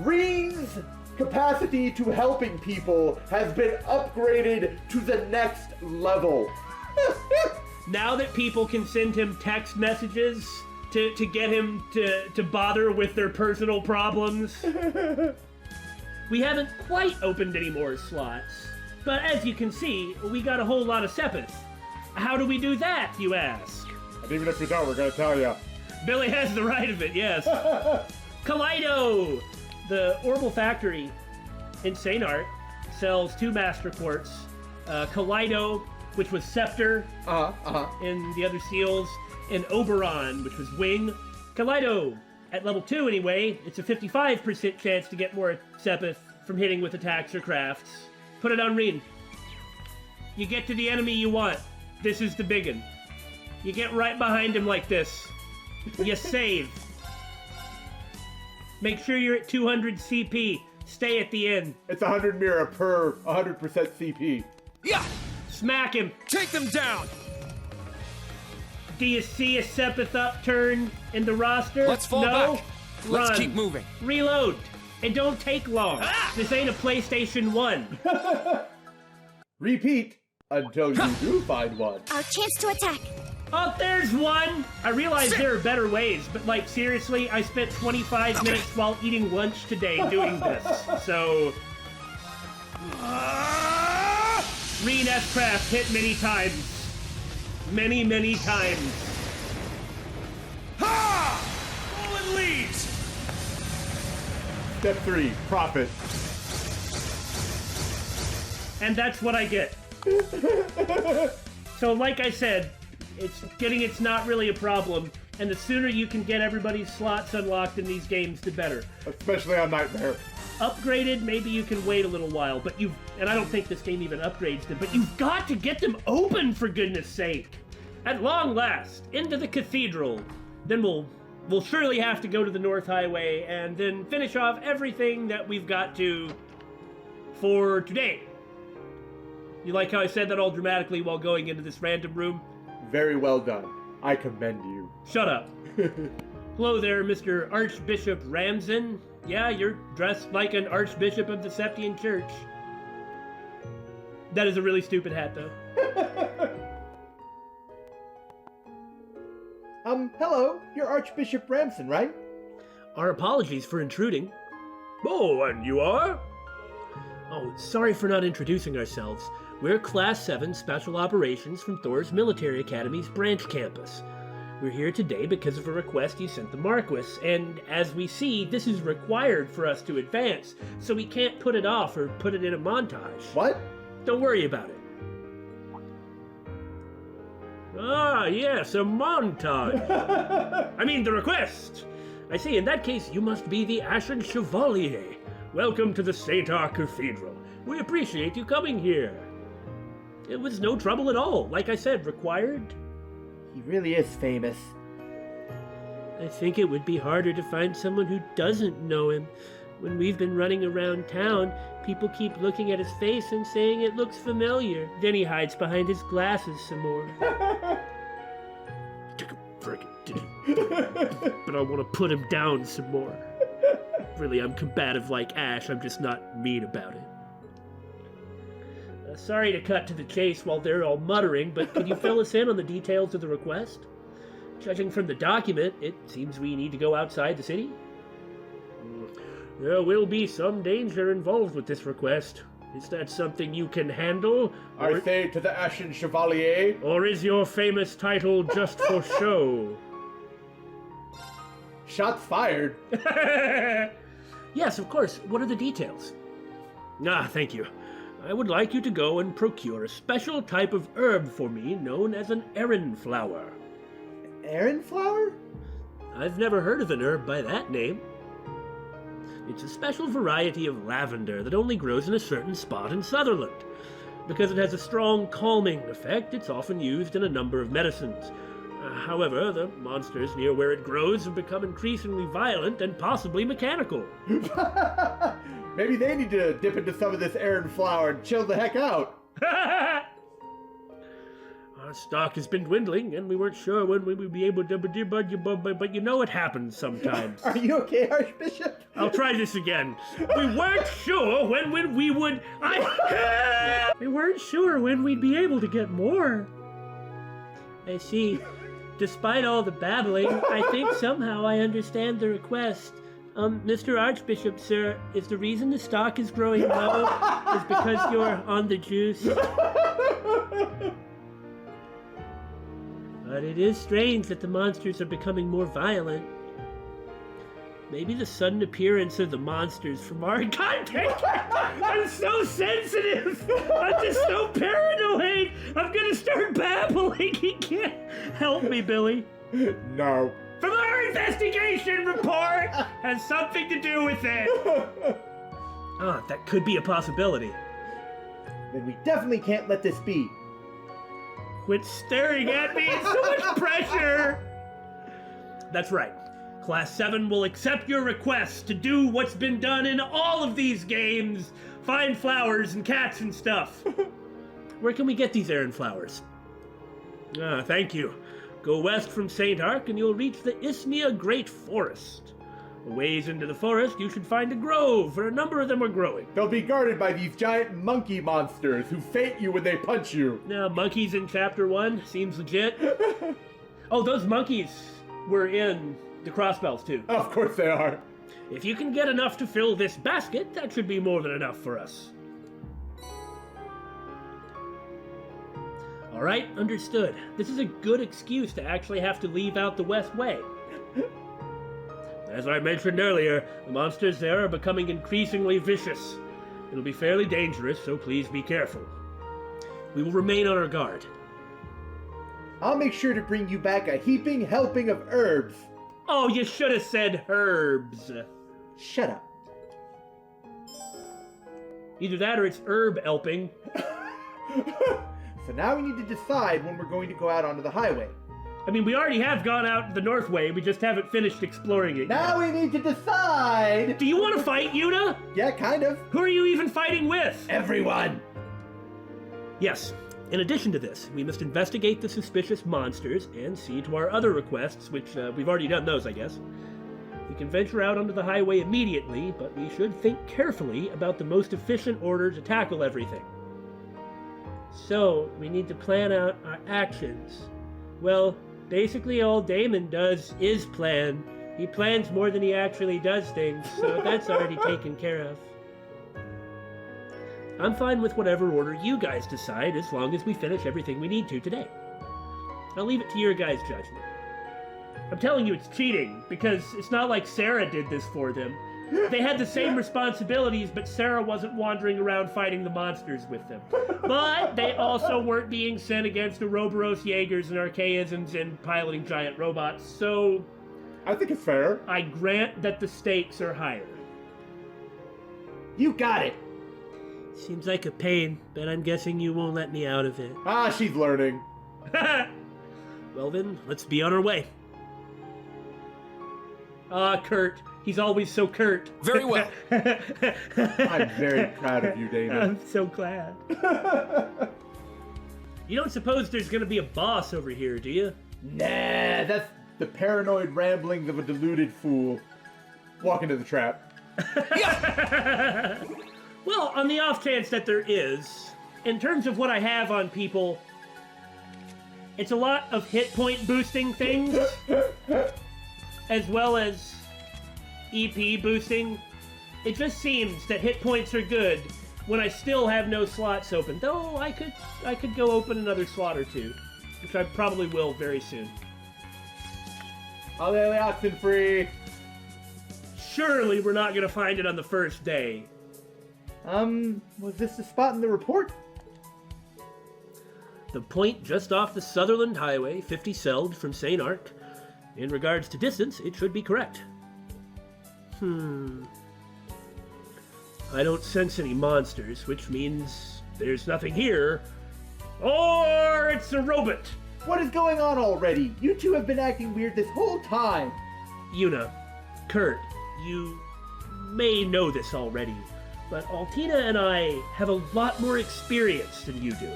S3: Reen's capacity to helping people has been upgraded to the next level.
S2: Now that people can send him text messages to get him to bother with their personal problems. We haven't quite opened any more slots, but as you can see, we got a whole lot of Sepith. How do we do that, you ask?
S3: And even if we don't, we're gonna tell you.
S2: Billy has the right of it, yes. Kaleido! The Orbital Factory in Saint-Arkh sells 2 Master Quartz. Kaleido, which was Scepter in the other seals, and Oberon, which was Wing. Kaleido, at level 2 anyway, it's a 55% chance to get more Sepith from hitting with attacks or crafts. Put it on Reen. You get to the enemy you want. This is the biggin. You get right behind him like this. You save. Make sure you're at 200 CP. Stay at the end.
S3: It's 100 Mira per 100% CP.
S8: Yeah!
S2: Smack him.
S8: Take them down!
S2: Do you see a Sepith upturn in the roster?
S8: Let's fall
S2: no?
S8: back. Let's
S2: Run.
S8: keep moving.
S2: Reload. It don't take long. This ain't a PlayStation 1.
S3: Repeat until you do find one.
S1: Our chance to attack.
S2: Oh, there's one! I realize there are better ways, but like seriously, I spent 25 minutes while eating lunch today doing this, so... Reen S-Craft hit many times. Many, many times.
S8: Ha! Bullet leads!
S3: Step 3, profit.
S2: And that's what I get. So like I said, it's not really a problem, and the sooner you can get everybody's slots unlocked in these games, the better.
S3: Especially on Nightmare.
S2: Upgraded, maybe you can wait a little while, but and I don't think this game even upgrades them, but you've got to get them open, for goodness sake. At long last, into the Cathedral. Then we'll surely have to go to the North Highway and then finish off everything that we've got to for today. You like how I said that all dramatically while going into this random room?
S3: Very well done. I commend you.
S2: Shut up. Hello there, Mr. Archbishop Ramsden. Yeah, you're dressed like an Archbishop of the Septian Church. That is a really stupid hat, though.
S4: Hello, you're Archbishop Ramsden, right?
S2: Our apologies for intruding. Oh, and you are? Oh, sorry for not introducing ourselves. We're Class 7 Special Operations from Thor's Military Academy's branch campus. We're here today because of a request you sent the Marquis, and as we see, this is required for us to advance, so we can't put it off or put it in a montage.
S4: What?
S2: Don't worry about it. Ah, yes, a montage. I mean, the request. I see, in that case, you must be the Ashen Chevalier. Welcome to the Saint-Arkh Cathedral. We appreciate you coming here. It was no trouble at all. Like I said, required.
S4: He really is famous.
S2: I think it would be harder to find someone who doesn't know him. When we've been running around town, people keep looking at his face and saying it looks familiar. Then he hides behind his glasses some more. Took a frickin' but I want to put him down some more. Really, I'm combative like Ash, I'm just not mean about it. Sorry to cut to the chase while they're all muttering, but could you fill us in on the details of the request? Judging from the document, it seems we need to go outside the city. There will be some danger involved with this request. Is that something you can handle?
S3: I say to the Ashen Chevalier.
S2: Or is your famous title just for show?
S3: Shots fired.
S2: Yes, of course. What are the details? Ah, thank you. I would like you to go and procure a special type of herb for me known as an Erin flower.
S4: Aaron flower?
S2: I've never heard of an herb by that name. It's a special variety of lavender that only grows in a certain spot in Sutherland. Because it has a strong calming effect, it's often used in a number of medicines. However, the monsters near where it grows have become increasingly violent and possibly mechanical.
S4: Maybe they need to dip into some of this Aaron flower and chill the heck out.
S2: Our stock has been dwindling, and we weren't sure when we would be able to... But you know it happens sometimes.
S4: Are you okay, Archbishop?
S2: I'll try this again. We weren't sure when we would... We weren't sure when we'd be able to get more. I see. Despite all the babbling, I think somehow I understand the request. Mr. Archbishop, sir, is the reason the stock is growing low is because you're on the juice? But it is strange that the monsters are becoming more violent. Maybe the sudden appearance of the monsters from our content. I'm so sensitive. I'm just so paranoid. I'm gonna start babbling. He can't help me, Billy.
S4: No.
S2: From our investigation report has something to do with it. Ah, that could be a possibility.
S4: Then we definitely can't let this be.
S2: Quit staring at me. It's so much pressure. That's right. Class 7 will accept your request to do what's been done in all of these games. Find flowers and cats and stuff. Where can we get these Aaron flowers? Ah, thank you. Go west from Saint-Arkh and you'll reach the Ismia Great Forest. A ways into the forest, you should find a grove, where a number of them are growing.
S4: They'll be guarded by these giant monkey monsters who faint you when they punch you.
S2: Now, monkeys in Chapter 1 seems legit. Oh, those monkeys were in the crossbells, too.
S4: Of course they are.
S2: If you can get enough to fill this basket, that should be more than enough for us. All right, understood. This is a good excuse to actually have to leave out the West Way. As I mentioned earlier, the monsters there are becoming increasingly vicious. It'll be fairly dangerous, so please be careful. We will remain on our guard.
S4: I'll make sure to bring you back a heaping helping of herbs.
S2: Oh, you should have said herbs.
S4: Shut up.
S2: Either that or it's herb helping.
S4: So now we need to decide when we're going to go out onto the highway.
S2: I mean, we already have gone out the North Way, we just haven't finished exploring it
S4: Now
S2: yet.
S4: we need to decide!
S2: Do you want to fight, Yuna?
S4: Yeah, kind of.
S2: Who are you even fighting with?
S4: Everyone!
S2: Yes. In addition to this, we must investigate the suspicious monsters and see to our other requests, which we've already done those, I guess. We can venture out onto the highway immediately, but we should think carefully about the most efficient order to tackle everything. So, we need to plan out our actions. Well, basically all Daymon does is plan. He plans more than he actually does things, so that's already taken care of. I'm fine with whatever order you guys decide, as long as we finish everything we need to today. I'll leave it to your guys' judgment. I'm telling you it's cheating, because it's not like Sarah did this for them. They had the same responsibilities, but Sarah wasn't wandering around fighting the monsters with them. But they also weren't being sent against Ouroboros Jaegers and archaisms and piloting giant robots, so...
S4: I think it's fair.
S2: I grant that the stakes are higher.
S4: You got it!
S2: Seems like a pain, but I'm guessing you won't let me out of it.
S4: Ah, she's learning.
S2: Well then, let's be on our way. Ah, Kurt. He's always so curt.
S6: Very well.
S4: I'm very proud of you, David.
S2: I'm so glad. You don't suppose there's gonna be a boss over here, do you?
S4: Nah, that's the paranoid ramblings of a deluded fool. Walk into the trap.
S2: Well, on the off chance that there is, in terms of what I have on people, it's a lot of hit point boosting things, as well as EP boosting. It just seems that hit points are good when I still have no slots open, though I could go open another slot or two, which I probably will very soon.
S4: All the oxen free.
S2: Surely we're not gonna find it on the first day.
S4: Was this the spot in the report?
S2: The point just off the Sutherland Highway, 50 Seld from Saint-Arkh. In regards to distance, it should be correct. I don't sense any monsters, which means there's nothing here. Or it's a robot!
S4: What is going on already? You two have been acting weird this whole time.
S2: Yuna, Kurt, you may know this already, but Altina and I have a lot more experience than you do.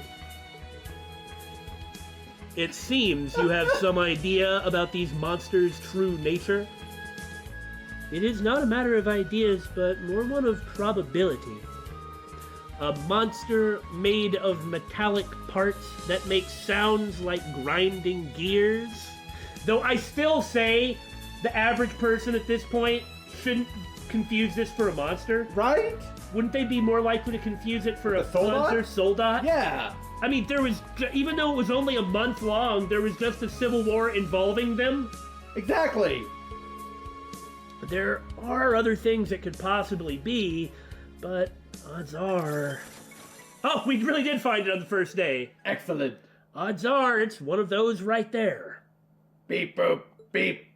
S2: It seems you have some idea about these monsters' true nature. It is not a matter of ideas, but more one of probability. A monster made of metallic parts that make sounds like grinding gears. Though I still say the average person at this point shouldn't confuse this for a monster.
S4: Right?
S2: Wouldn't they be more likely to confuse it for a
S4: Soldat?
S2: Panzer Soldat?
S4: Yeah.
S2: I mean, there was, even though it was only a month long, there was just a civil war involving them.
S4: Exactly.
S2: There are other things it could possibly be, but odds are... Oh, we really did find it on the first day.
S4: Excellent.
S2: Odds are it's one of those right there.
S4: Beep, boop, beep.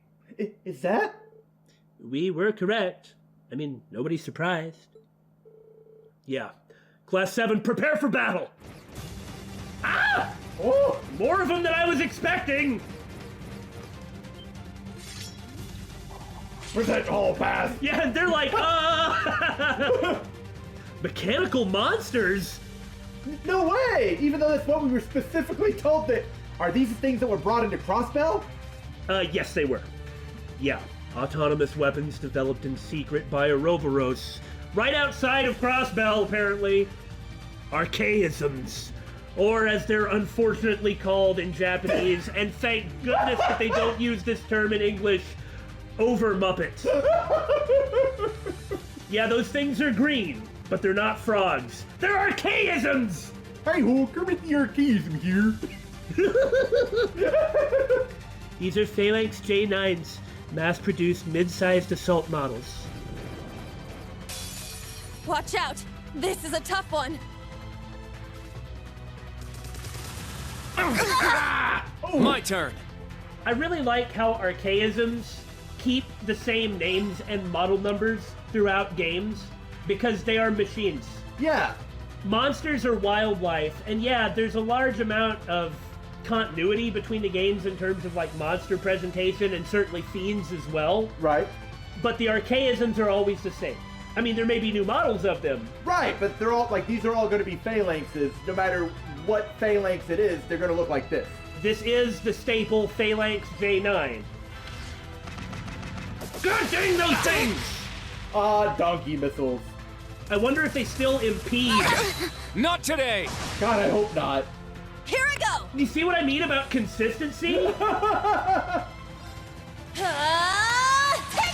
S4: Is that?
S2: We were correct. I mean, nobody's surprised. Yeah. Class 7, prepare for battle! Ah!
S4: Oh!
S2: More of them than I was expecting!
S4: Present hall pass.
S2: Yeah, they're like, mechanical monsters?
S4: No way! Even though that's what we were specifically told that... Are these the things that were brought into Crossbell?
S2: Yes, they were. Yeah, autonomous weapons developed in secret by Ouroboros. Right outside of Crossbell, apparently. Archaisms. Or as they're unfortunately called in Japanese, and thank goodness that they don't use this term in English, over-muppets. Yeah, those things are green, but they're not frogs. They're archaisms!
S4: Hey ho, Kermit the Archaism here.
S2: These are Phalanx J9s, mass-produced mid-sized assault models.
S5: Watch out! This is a tough one!
S6: My turn.
S2: I really like how archaisms keep the same names and model numbers throughout games, because they are machines.
S4: Yeah.
S2: Monsters are wildlife, and yeah, there's a large amount of continuity between the games in terms of like monster presentation and certainly fiends as well.
S4: Right.
S2: But the archaisms are always the same. I mean, there may be new models of them.
S4: Right, but they're all like these are all going to be phalanxes. No matter what phalanx it is, they're going to look like this.
S2: This is the staple Phalanx J9. God dang those things!
S4: Donkey missiles.
S2: I wonder if they still impede.
S6: Not today.
S4: God, I hope not.
S5: Here I go!
S2: You see what I mean about consistency?
S5: Take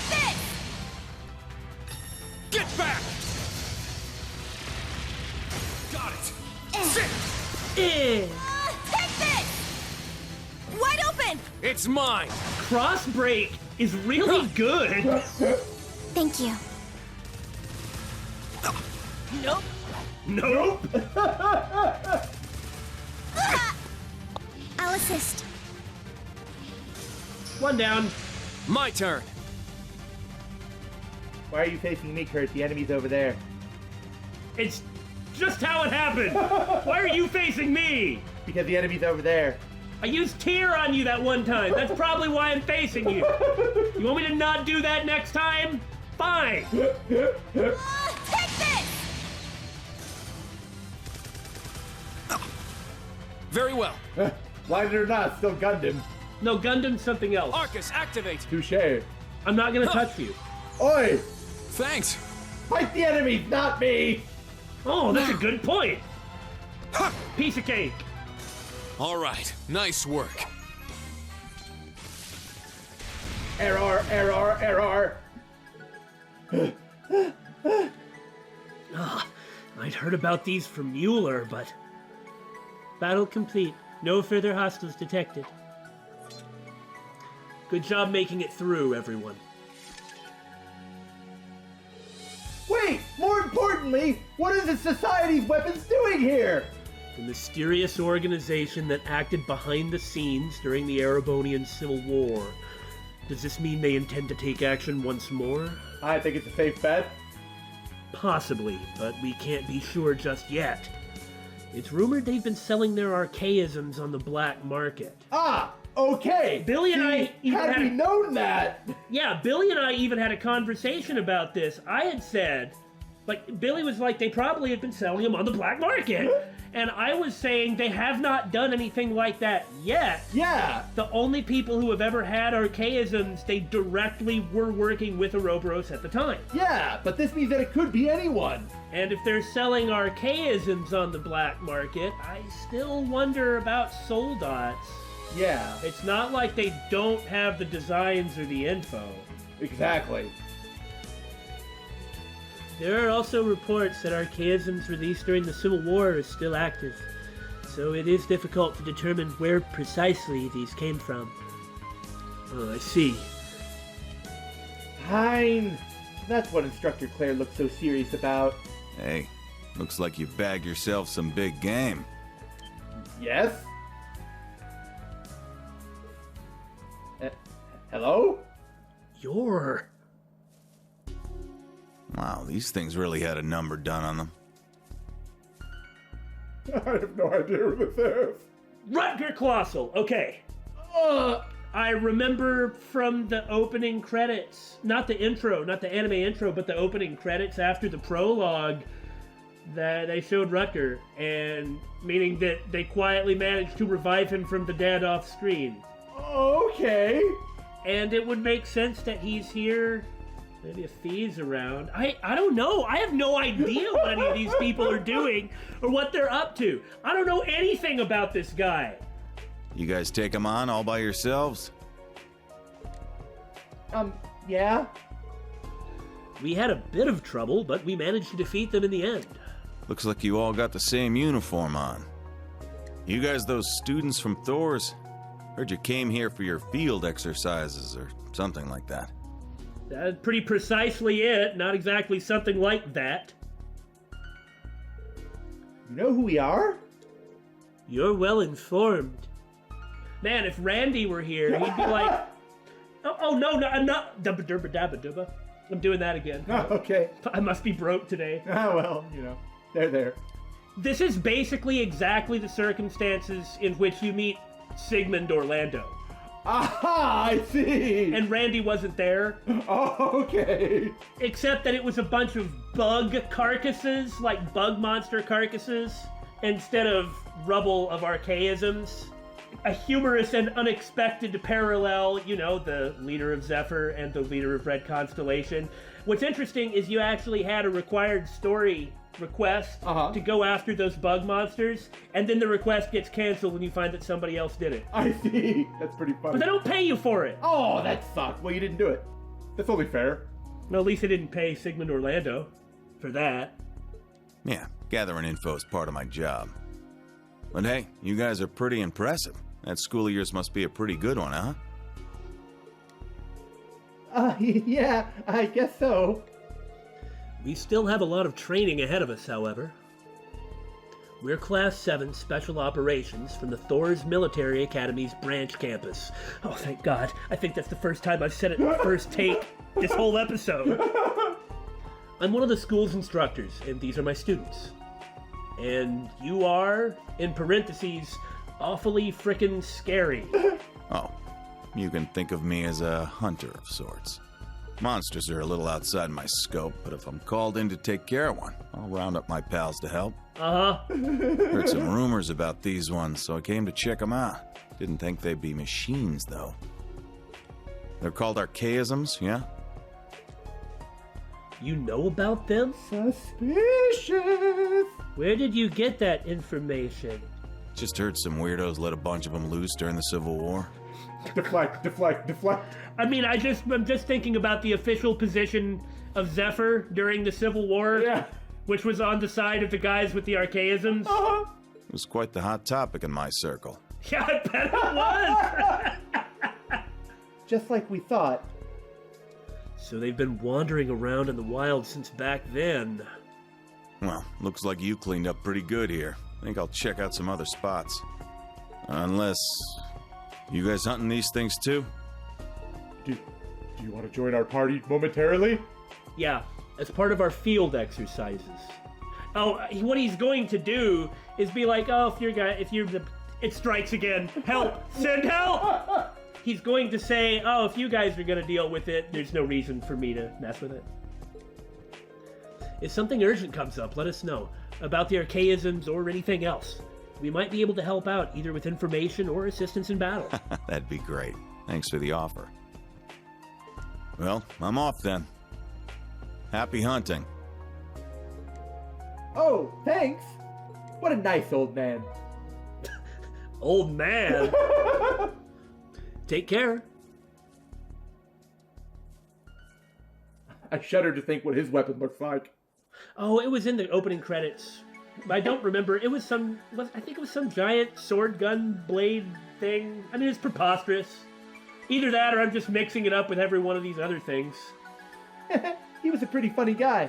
S5: this!
S8: Get back! Got it! Sit!
S2: Eh.
S5: Take this! Wide open!
S8: It's mine!
S2: Cross break is really good.
S1: Thank you.
S5: Nope.
S2: Nope.
S1: I'll assist.
S2: One down.
S6: My turn.
S4: Why are you facing me, Kurt? The enemy's over there.
S2: It's just how it happened. Why are you facing me?
S4: Because the enemy's over there.
S2: I used tear on you that one time. That's probably why I'm facing you. You want me to not do that next time? Fine.
S5: Take this!
S6: Very well.
S4: Like it or not, still Gundam.
S2: No, Gundam's something else.
S6: Arcus, activate.
S4: Touché.
S2: I'm not gonna touch you.
S4: Oi!
S6: Thanks.
S4: Fight the enemies, not me!
S2: Oh, that's a good point. Piece of cake.
S6: All right. Nice work.
S4: Error, error, error.
S2: I'd heard about these from Mueller, but... Battle complete. No further hostiles detected. Good job making it through, everyone.
S4: Wait, more importantly, what are the Society's weapons doing here?
S2: The mysterious organization that acted behind the scenes during the Erebonian Civil War. Does this mean they intend to take action once more?
S4: I think it's a safe bet.
S2: Possibly, but we can't be sure just yet. It's rumored they've been selling their archaisms on the black market.
S4: Ah, okay.
S2: Billy and I even
S4: had we known that.
S2: Yeah, Billy and I even had a conversation about this. I had said, Billy was like, they probably have been selling them on the black market. And I was saying they have not done anything like that yet.
S4: Yeah.
S2: The only people who have ever had archaisms, they directly were working with Ouroboros at the time.
S4: Yeah, but this means that it could be anyone.
S2: And if they're selling archaisms on the black market, I still wonder about soul dots.
S4: Yeah.
S2: It's not like they don't have the designs or the info.
S4: Exactly.
S2: There are also reports that archaisms released during the Civil War are still active, so it is difficult to determine where precisely these came from. Oh, I see.
S4: Fine. That's what Instructor Claire looked so serious about.
S9: Hey, looks like you bagged yourself some big game.
S4: Yes? Hello?
S2: You're...
S9: Wow, these things really had a number done on them.
S3: I have no idea who this is.
S2: Rutger Colossal! Okay. I remember from the opening credits, not the intro, not the anime intro, but the opening credits after the prologue, that they showed Rutger, and meaning that they quietly managed to revive him from the dead off screen.
S4: Okay.
S2: And it would make sense that he's here. Maybe if Fee's around. I don't know. I have no idea what any of these people are doing or what they're up to. I don't know anything about this guy.
S9: You guys take them on all by yourselves?
S4: Yeah?
S2: We had a bit of trouble, but we managed to defeat them in the end.
S9: Looks like you all got the same uniform on. You guys those students from Thor's? Heard you came here for your field exercises or something like that.
S2: That's pretty precisely it. Not exactly something like that.
S4: You know who we are?
S2: You're well informed. Man, if Randy were here, he'd be like, no, I'm not. Dubba dubba dabba dubba. I'm doing that again.
S4: Oh, okay.
S2: I must be broke today.
S4: Ah, well, they're there.
S2: This is basically exactly the circumstances in which you meet Sigmund Orlando.
S4: Aha, I see!
S2: And Randy wasn't there.
S4: Oh, okay.
S2: Except that it was a bunch of bug carcasses, like bug monster carcasses, instead of rubble of archaisms. A humorous and unexpected parallel, the leader of Zephyr and the leader of Red Constellation. What's interesting is you actually had a required story request to go after those bug monsters, and then the request gets canceled when you find that somebody else did it.
S4: I see. That's pretty funny.
S2: But they don't pay you for it.
S4: Oh, that sucked. Well, you didn't do it.
S3: That's only fair.
S2: Well, at least they didn't pay Sigmund Orlando for that.
S9: Yeah, gathering info is part of my job. But hey, you guys are pretty impressive. That school of yours must be a pretty good one, huh?
S4: Yeah, I guess so.
S2: We still have a lot of training ahead of us, however. We're Class 7 Special Operations from the Thor's Military Academy's branch campus. Oh, thank God. I think that's the first time I've said it in the first take this whole episode. I'm one of the school's instructors, and these are my students. And you are, in parentheses, awfully frickin' scary.
S9: Oh, you can think of me as a hunter of sorts. Monsters are a little outside my scope, but if I'm called in to take care of one, I'll round up my pals to help. Heard some rumors about these ones, so I came to check them out. Didn't think they'd be machines, though. They're called archaisms, yeah?
S2: You know about them?
S4: Suspicious.
S2: Where did you get that information?
S9: Just heard some weirdos let a bunch of them loose during the Civil War.
S3: Deflect.
S2: I mean, I'm just thinking about the official position of Zephyr during the Civil War, which was on the side of the guys with the archaisms.
S9: It was quite the hot topic in my circle.
S2: Yeah, I bet it was!
S4: Just like we thought.
S2: So they've been wandering around in the wild since back then.
S9: Well, looks like you cleaned up pretty good here. I think I'll check out some other spots. Unless... You guys hunting these things too?
S3: Do you want to join our party momentarily?
S2: Yeah, as part of our field exercises. Oh, what he's going to do is be like, oh, it strikes again. Help! Send help! He's going to say, oh, if you guys are going to deal with it, there's no reason for me to mess with it. If something urgent comes up, let us know. About the archaisms or anything else. We might be able to help out, either with information or assistance in battle.
S9: That'd be great. Thanks for the offer. Well, I'm off then. Happy hunting.
S4: Oh, thanks. What a nice old man.
S2: Old man? Take care.
S3: I shudder to think what his weapon looks like.
S2: Oh, it was in the opening credits. I don't remember. It was I think it was some giant sword gun blade thing. I mean, it's preposterous. Either that or I'm just mixing it up with every one of these other things.
S4: He was a pretty funny guy.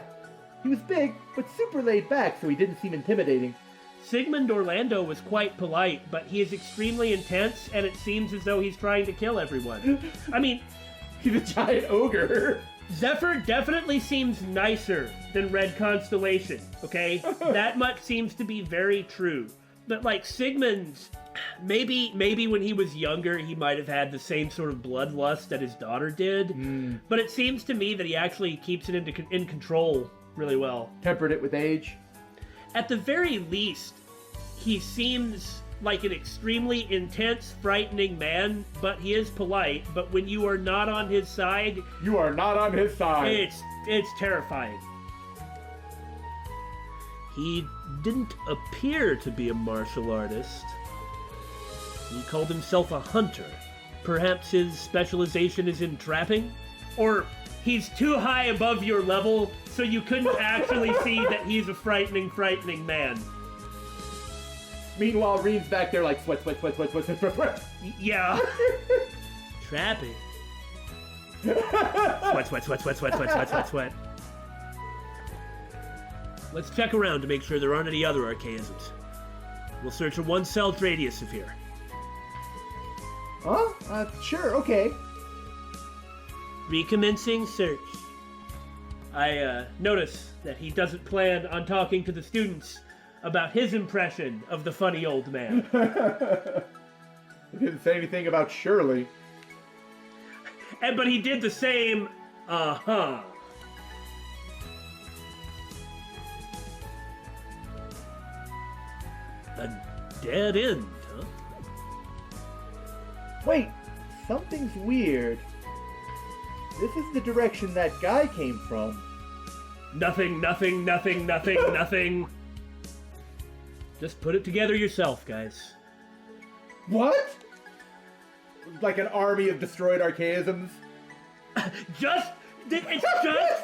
S4: He was big, but super laid back, so he didn't seem intimidating.
S2: Sigmund Orlando was quite polite, but he is extremely intense, and it seems as though he's trying to kill everyone. I mean...
S4: He's a giant ogre.
S2: Zephyr definitely seems nicer than Red Constellation, okay? That much seems to be very true. But, like, Sigmund's... Maybe when he was younger, he might have had the same sort of bloodlust that his daughter did. But it seems to me that he actually keeps it in control really well.
S4: Tempered it with age.
S2: At the very least, he seems like an extremely intense, frightening man, but he is polite. But when you are not on his side...
S3: You are not on his side.
S2: It's terrifying. He didn't appear to be a martial artist. He called himself a hunter. Perhaps his specialization is in trapping? Or he's too high above your level, so you couldn't actually see that he's a frightening man.
S4: Meanwhile, Reed's back there like sweat.
S2: Yeah. Trapping. Sweat. Let's check around to make sure there aren't any other archaisms. We'll search a 1-celled radius of here.
S4: Huh? Sure, okay.
S2: Recommencing search. I notice that he doesn't plan on talking to the students about his impression of the funny old man.
S3: He didn't say anything about Shirley.
S2: But he did the same, uh-huh. A dead end, huh?
S4: Wait, something's weird. This is the direction that guy came from.
S2: Nothing. Just put it together yourself, guys.
S3: What? Like an army of destroyed archaisms?
S2: It's just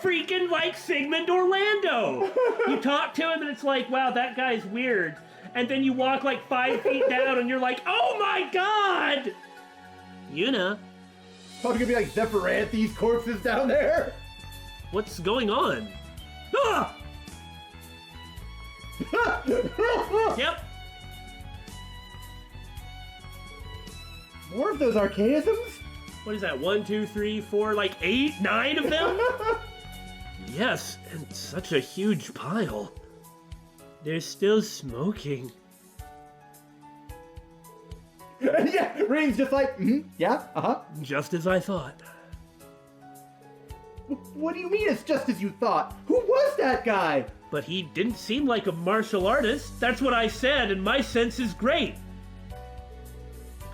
S2: freaking like Sigmund Orlando. You talk to him and it's like, wow, that guy's weird. And then you walk like 5 feet down and you're like, oh my god! You know.
S3: Probably gonna be like Zephyranthes corpses down there.
S2: What's going on? Ah! Yep.
S4: More of those archaisms?
S2: What is that? 1, 2, 3, 4, like 8, 9 of them? Yes, and such a huge pile. They're still smoking.
S4: Yeah, Rain's just like, yeah, uh-huh.
S2: Just as I thought.
S4: What do you mean it's just as you thought? Who was that guy?
S2: But he didn't seem like a martial artist. That's what I said, and my sense is great.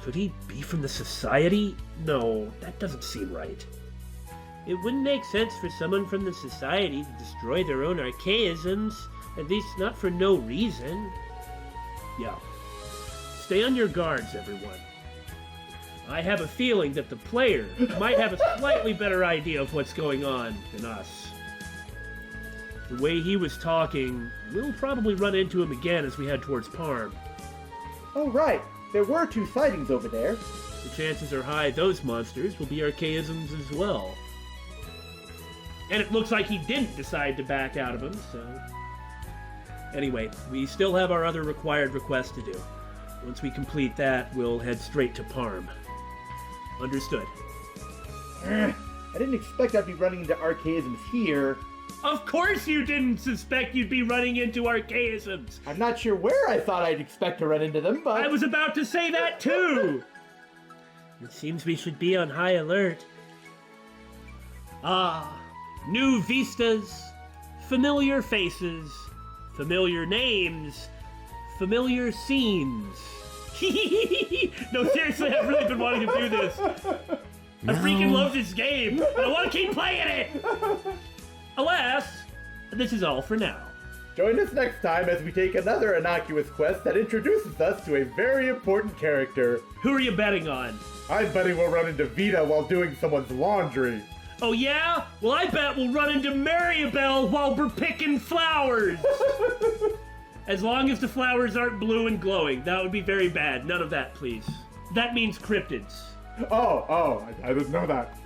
S2: Could he be from the Society? No, that doesn't seem right. It wouldn't make sense for someone from the Society to destroy their own archaisms, at least not for no reason. Yeah. Stay on your guards, everyone. I have a feeling that the player might have a slightly better idea of what's going on than us. The way he was talking, we'll probably run into him again as we head towards Parm.
S4: Oh, right. There were 2 sightings over there.
S2: The chances are high those monsters will be archaisms as well. And it looks like he didn't decide to back out of them, so... Anyway, we still have our other required requests to do. Once we complete that, we'll head straight to Parm. Understood.
S4: I didn't expect I'd be running into archaisms here.
S2: Of course you didn't suspect you'd be running into archaisms!
S4: I'm not sure where I thought I'd expect to run into them, but...
S2: I was about to say that too! It seems we should be on high alert. Ah, new vistas, familiar faces, familiar names, familiar scenes. No, seriously, I've really been wanting to do this. I freaking love this game, and I want to keep playing it! Alas, this is all for now.
S4: Join us next time as we take another innocuous quest that introduces us to a very important character.
S2: Who are you betting on?
S4: I'm betting we'll run into Vita while doing someone's laundry.
S2: Oh yeah? Well, I bet we'll run into Maribel while we're picking flowers! As long as the flowers aren't blue and glowing. That would be very bad. None of that, please. That means cryptids.
S3: Oh, I didn't know that.